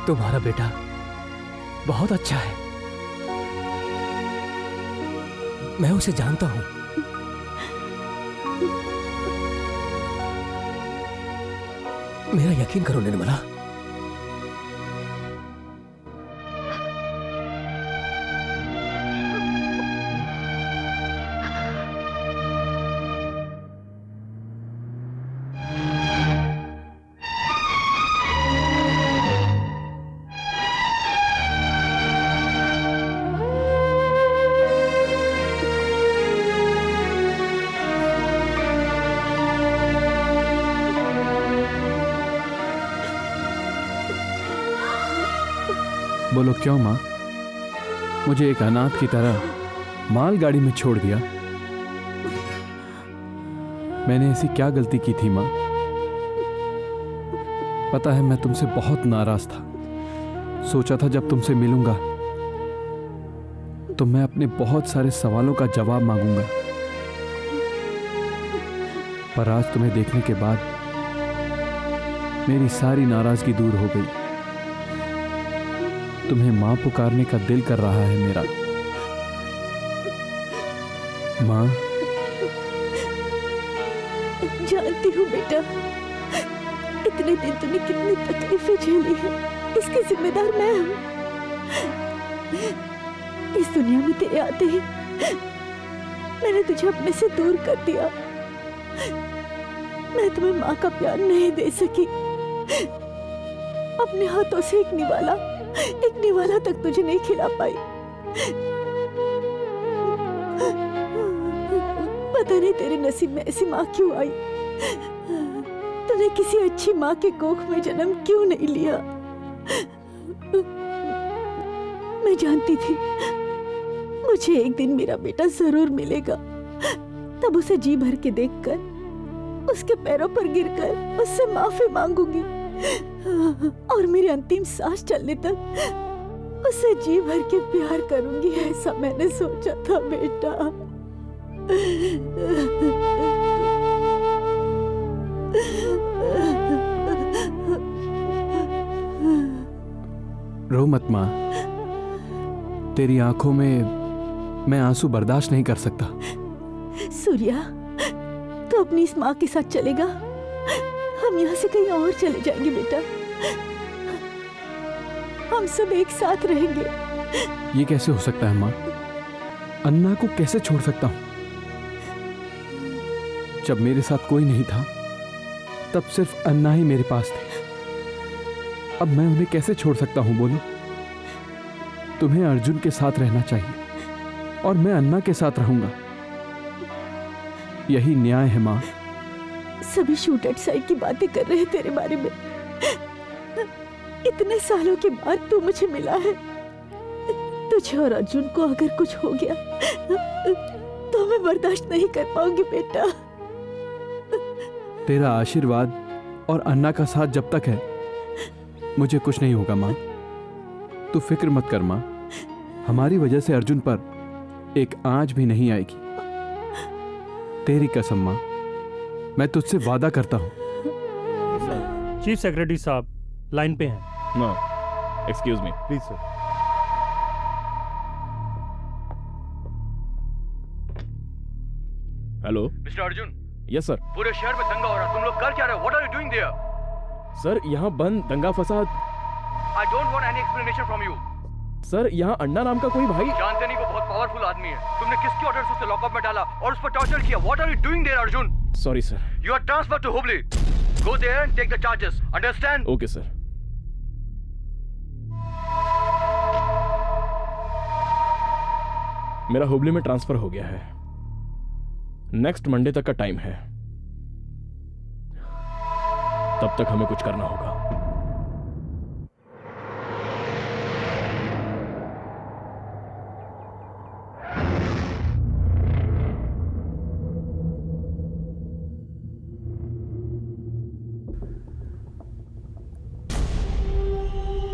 तुम्हारा बेटा बहुत अच्छा है। मैं उसे जानता हूं। मेरा यकीन करो निर्मला। बोलो क्यों माँ? मुझे एक अनाथ की तरह मालगाड़ी में छोड़ दिया। मैंने ऐसी क्या गलती की थी माँ? पता है मैं तुमसे बहुत नाराज था। सोचा था जब तुमसे मिलूंगा तो मैं अपने बहुत सारे सवालों का जवाब मांगूंगा। पर आज तुम्हें देखने के बाद मेरी सारी नाराजगी दूर हो गई। तुम्हें मां पुकारने का दिल कर रहा है मेरा। मां, जानती हूँ बेटा, इतने दिन तूने कितनी तकलीफें झेली है, इसकी जिम्मेदार मैं हूँ। इस दुनिया में तेरे आते ही मैंने तुझे अपने से दूर कर दिया। मैं तुम्हें माँ का प्यार नहीं दे सकी। अपने हाथों से एक निवाला तक तुझे नहीं खिला पाई। पता नहीं तेरे नसीब में ऐसी माँ क्यों आई। तूने किसी अच्छी माँ के कोख में जन्म क्यों नहीं लिया। मैं जानती थी मुझे एक दिन मेरा बेटा जरूर मिलेगा। तब उसे जी भर के देखकर, उसके पैरों पर गिरकर उससे माफी मांगूंगी और मेरी अंतिम सांस चलने तक उसे जी भर के प्यार करूंगी। ऐसा मैंने सोचा था बेटा। रो मत मां, तेरी आंखों में मैं आंसू बर्दाश्त नहीं कर सकता। सूर्या, तो अपनी इस माँ के साथ चलेगा? हम यहाँ से कहीं और चले जाएंगे बेटा। हम सब एक साथ रहेंगे। ये कैसे हो सकता है माँ? अन्ना को कैसे छोड़ सकता हूँ? जब मेरे साथ कोई नहीं था तब सिर्फ अन्ना ही मेरे पास थे। अब मैं उन्हें कैसे छोड़ सकता हूँ बोलो? तुम्हें अर्जुन के साथ रहना चाहिए और मैं अन्ना के साथ रहूंगा। यही न्याय है माँ। सभी शूट एट साइड की बातें कर रहे हैं तेरे बारे में। इतने सालों के बाद तू मुझे मिला है। तुझे और अर्जुन को अगर कुछ हो गया तो मैं बर्दाश्त नहीं कर पाऊंगी बेटा। तेरा आशीर्वाद और अन्ना का साथ जब तक है मुझे कुछ नहीं होगा माँ। तू फिक्र मत कर माँ। हमारी वजह से अर्जुन पर एक आंच भी नहीं आएगी। तेरी कसम माँ, मैं तुझसे वादा करता हूँ। चीफ सेक्रेटरी साहब लाइन पे हैं। No, excuse me please sir. Hello mister Arjun. Yes sir. पूरे शहर में दंगा हो रहा, तुम लोग कर क्या रहे हो? What are you doing there? Sir यहाँ बंद दंगा फसाद। I don't want any explanation from you. Sir यहाँ अन्ना नाम का कोई भाई। जानते नहीं, वो बहुत पावरफुल आदमी है। तुमने किसके ऑर्डर से उसे लॉकअप में डाला और उस पर टॉर्चर किया? What are you doing there Arjun? Sorry sir. You are transferred to Hubli. Go there and take the charges, understand? Okay sir. मेरा हुबली में ट्रांसफर हो गया है। नेक्स्ट मंडे तक का टाइम है। तब तक हमें कुछ करना होगा।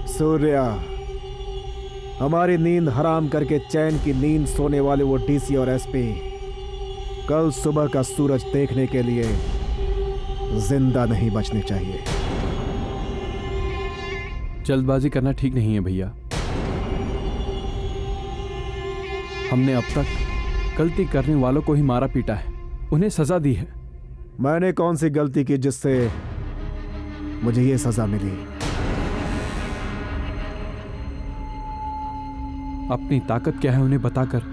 सूर्या, हमारी नींद हराम करके चैन की नींद सोने वाले वो डीसी और एसपी कल सुबह का सूरज देखने के लिए जिंदा नहीं बचने चाहिए। जल्दबाजी करना ठीक नहीं है भैया। हमने अब तक गलती करने वालों को ही मारा पीटा है, उन्हें सजा दी है। मैंने कौन सी गलती की जिससे मुझे ये सजा मिली? अपनी ताकत क्या है उन्हें बताकर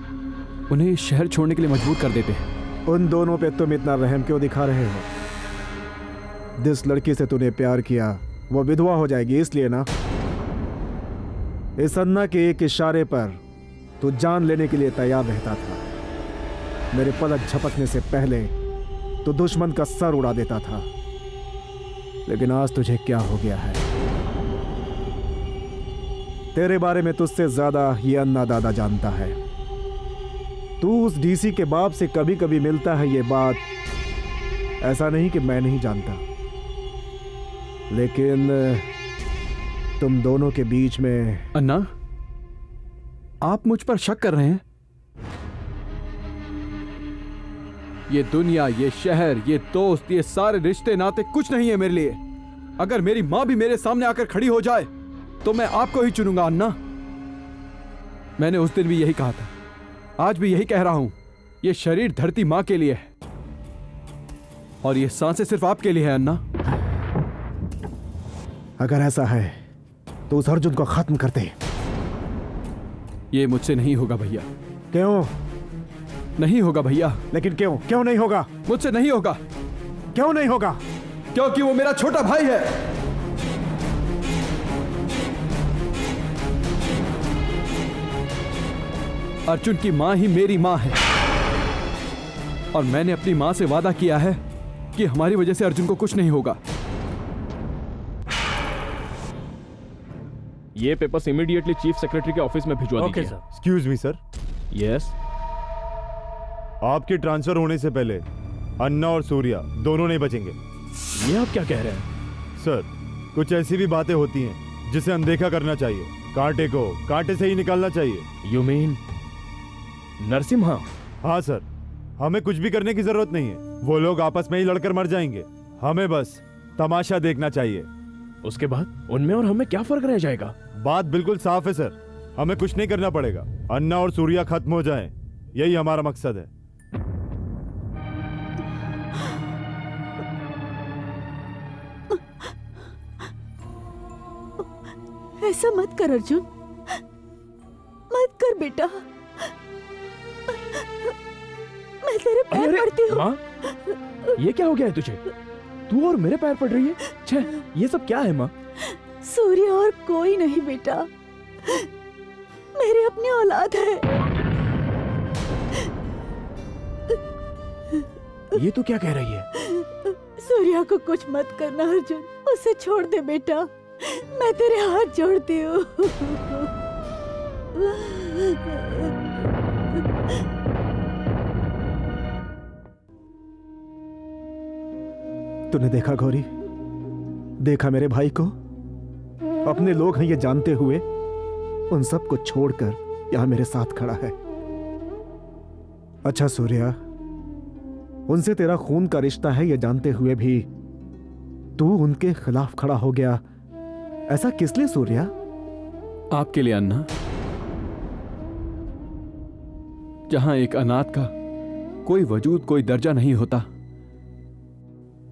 उन्हें इस शहर छोड़ने के लिए मजबूर कर देते हैं। उन दोनों पे तुम इतना रहम क्यों दिखा रहे हो? जिस लड़की से तूने प्यार किया वो विधवा हो जाएगी इसलिए ना? इस अन्ना के एक इशारे पर तू जान लेने के लिए तैयार रहता था। मेरे पलक झपकने से पहले तो दुश्मन का सर उड़ा देता था। लेकिन आज तुझे क्या हो गया है? तेरे बारे में तुझसे ज्यादा ये अन्ना दादा जानता है। तू उस डीसी के बाप से कभी कभी मिलता है, ये बात ऐसा नहीं कि मैं नहीं जानता। लेकिन तुम दोनों के बीच में। अन्ना, आप मुझ पर शक कर रहे हैं? ये दुनिया, ये शहर, ये दोस्त, ये सारे रिश्ते नाते कुछ नहीं है मेरे लिए। अगर मेरी माँ भी मेरे सामने आकर खड़ी हो जाए तो मैं आपको ही चुनूंगा अन्ना। मैंने उस दिन भी यही कहा था, आज भी यही कह रहा हूं। ये शरीर धरती माँ के लिए है और ये सांसें सिर्फ आपके लिए है अन्ना। अगर ऐसा है तो उस अर्जुन को खत्म कर दे। ये मुझसे नहीं होगा भैया। क्यों नहीं होगा भैया? लेकिन क्यों? क्यों नहीं होगा? मुझसे नहीं होगा। क्यों नहीं होगा? क्योंकि वो मेरा छोटा भाई है। अर्जुन की मां ही मेरी मां है और मैंने अपनी मां से वादा किया है कि हमारी वजह से अर्जुन को कुछ नहीं होगा। ये पेपर्स इमीडिएटली चीफ सेक्रेटरी के ऑफिस में भिजवा दीजिए। Excuse me sir. यस। आपके ट्रांसफर होने से पहले अन्ना और सूर्या दोनों नहीं बचेंगे। ये आप क्या कह रहे हैं? सर, कुछ ऐसी भी बातें होती हैं जिसे अनदेखा करना चाहिए। कांटे को कांटे से ही निकालना चाहिए। You mean Narasimha? हाँ सर, हमें कुछ भी करने की जरूरत नहीं है। वो लोग आपस में ही लड़कर मर जाएंगे, हमें बस तमाशा देखना चाहिए। उसके बाद उनमें और हमें क्या फर्क रह जाएगा? बात बिल्कुल साफ है सर, हमें कुछ नहीं करना पड़ेगा। अन्ना और सूर्या खत्म हो जाएं, यही हमारा मकसद है। ऐसा मत कर अर्जुन, मत कर बेटा। मैं तेरे पैर पड़ती हूँ। माँ, ये क्या हो गया है तुझे? तू और मेरे पैर पड़ रही है? छे, ये सब क्या है माँ? सूर्य और कोई नहीं बेटा, मेरी अपनी औलाद है। ये तू क्या कह रही है? सूर्या को कुछ मत करना अर्जुन, उसे छोड़ दे बेटा, मैं तेरे हाथ जोड़ती हूँ। तूने देखा गौरी, देखा मेरे भाई को? अपने लोग हैं ये जानते हुए उन सब को छोड़कर यहां मेरे साथ खड़ा है। अच्छा सूर्या, उनसे तेरा खून का रिश्ता है ये जानते हुए भी तू उनके खिलाफ खड़ा हो गया, ऐसा किस लिए सूर्या? आपके लिए अन्ना। जहां एक अनाथ का कोई वजूद, कोई दर्जा नहीं होता,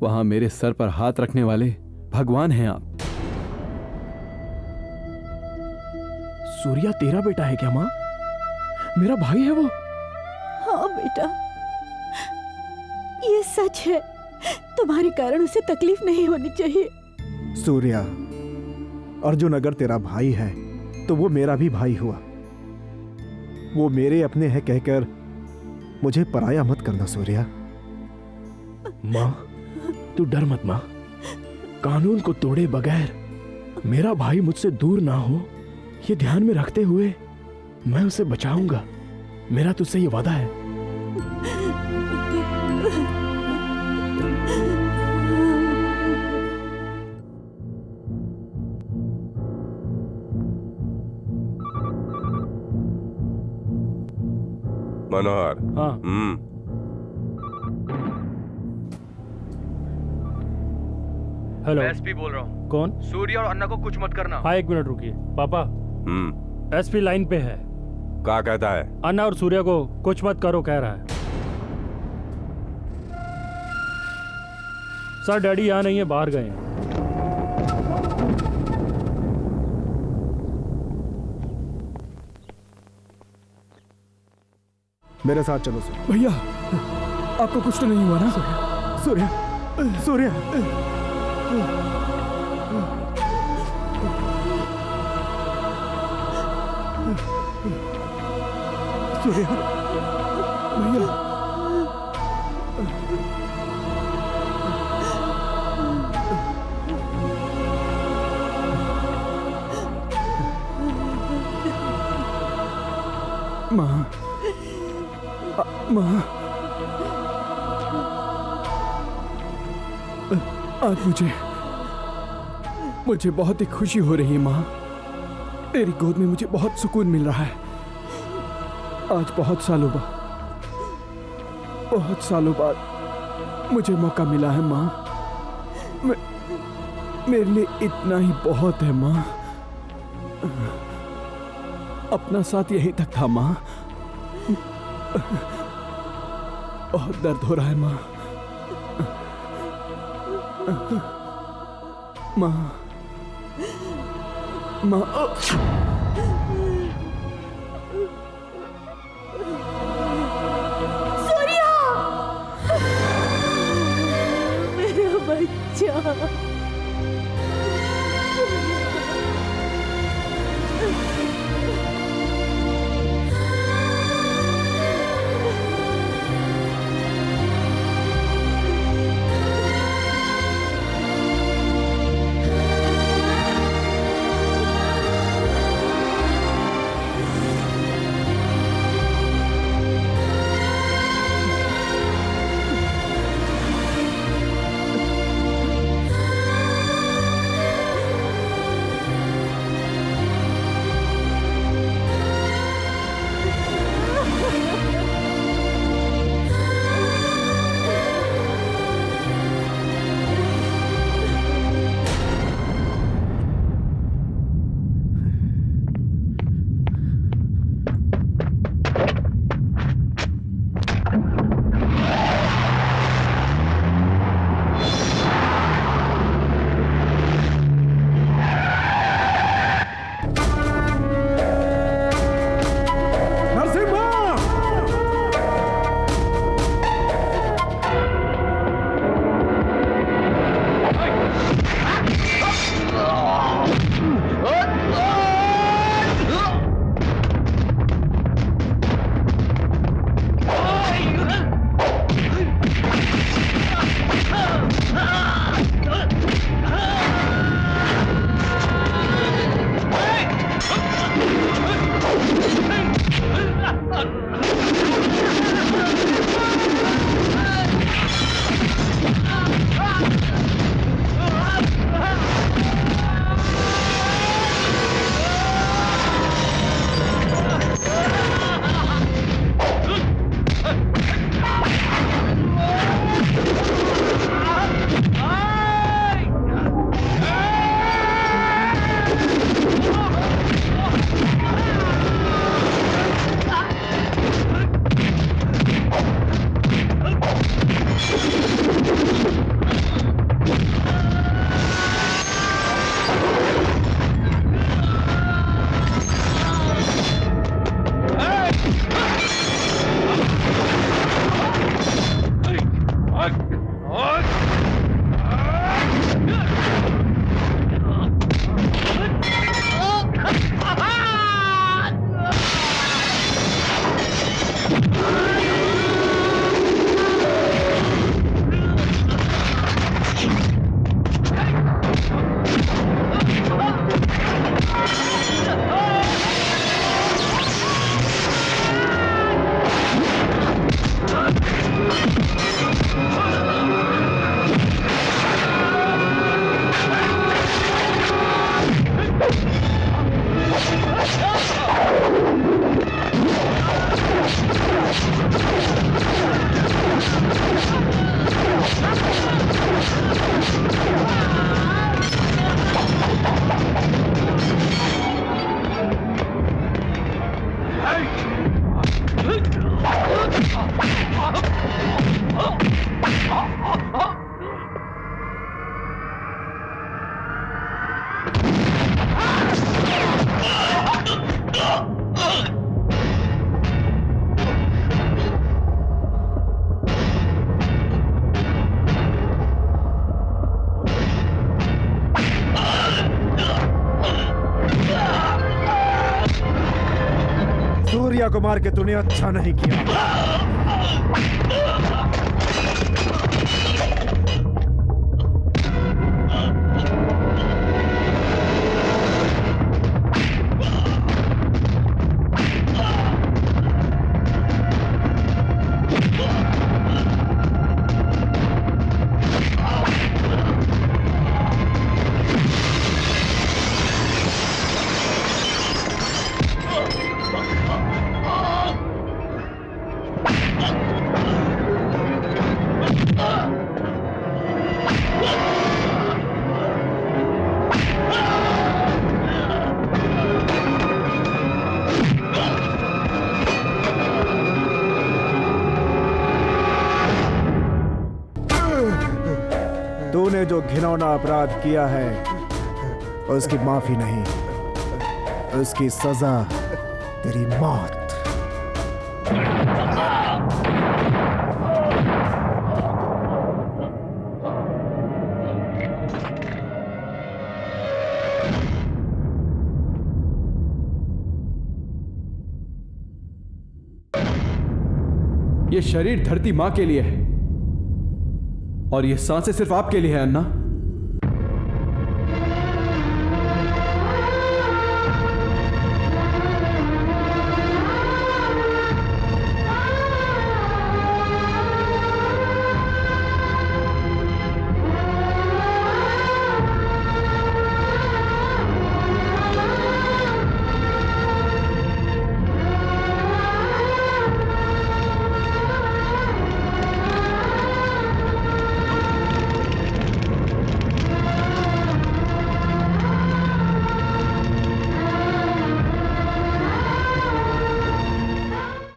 वहां मेरे सर पर हाथ रखने वाले भगवान हैं आप। सूर्या तेरा बेटा है क्या माँ? मेरा भाई है वो? हाँ बेटा, ये सच है। तुम्हारे कारण उसे तकलीफ नहीं होनी चाहिए। सूर्या, अर्जुन अगर तेरा भाई है तो वो मेरा भी भाई हुआ। वो मेरे अपने हैं कहकर मुझे पराया मत करना सूर्या। माँ, तू डर मत माँ। कानून को तोड़े बगैर मेरा भाई मुझसे दूर ना हो, ये ध्यान में रखते हुए मैं उसे बचाऊंगा। मेरा तुझसे ये वादा है। मनोहर। हाँ। हेलो, मैं एसपी बोल रहा हूँ। कौन? सूर्य और अन्ना को कुछ मत करना। हाँ, एक मिनट रुकिए। पापा, एसपी लाइन पे है। क्या कहता है? अन्ना और सूर्या को कुछ मत करो कह रहा है। सर, डैडी यहाँ नहीं है, बाहर गए हैं। मेरे साथ चलो सूर्या। भैया, आपको कुछ तो नहीं हुआ ना? सूर्या, सूर्या, सूर्या, भैया, माँ, माँ, आज मुझे बहुत ही खुशी हो रही है माँ। तेरी गोद में मुझे बहुत सुकून मिल रहा है। आज बहुत सालों बाद बहुत सालों बाद मुझे मौका मिला है माँ। मेरे लिए इतना ही बहुत है माँ। अपना साथ यहीं तक था माँ। बहुत दर्द हो रहा है माँ। माँ माँ सूर्या, मेरा बच्चा। सूर्या को मार के तूने अच्छा नहीं किया। तूने जो घिनौना अपराध किया है उसकी माफी नहीं, उसकी सजा तेरी मौत। ये शरीर धरती माँ के लिए है और ये सांसें सिर्फ आपके लिए है अन्ना।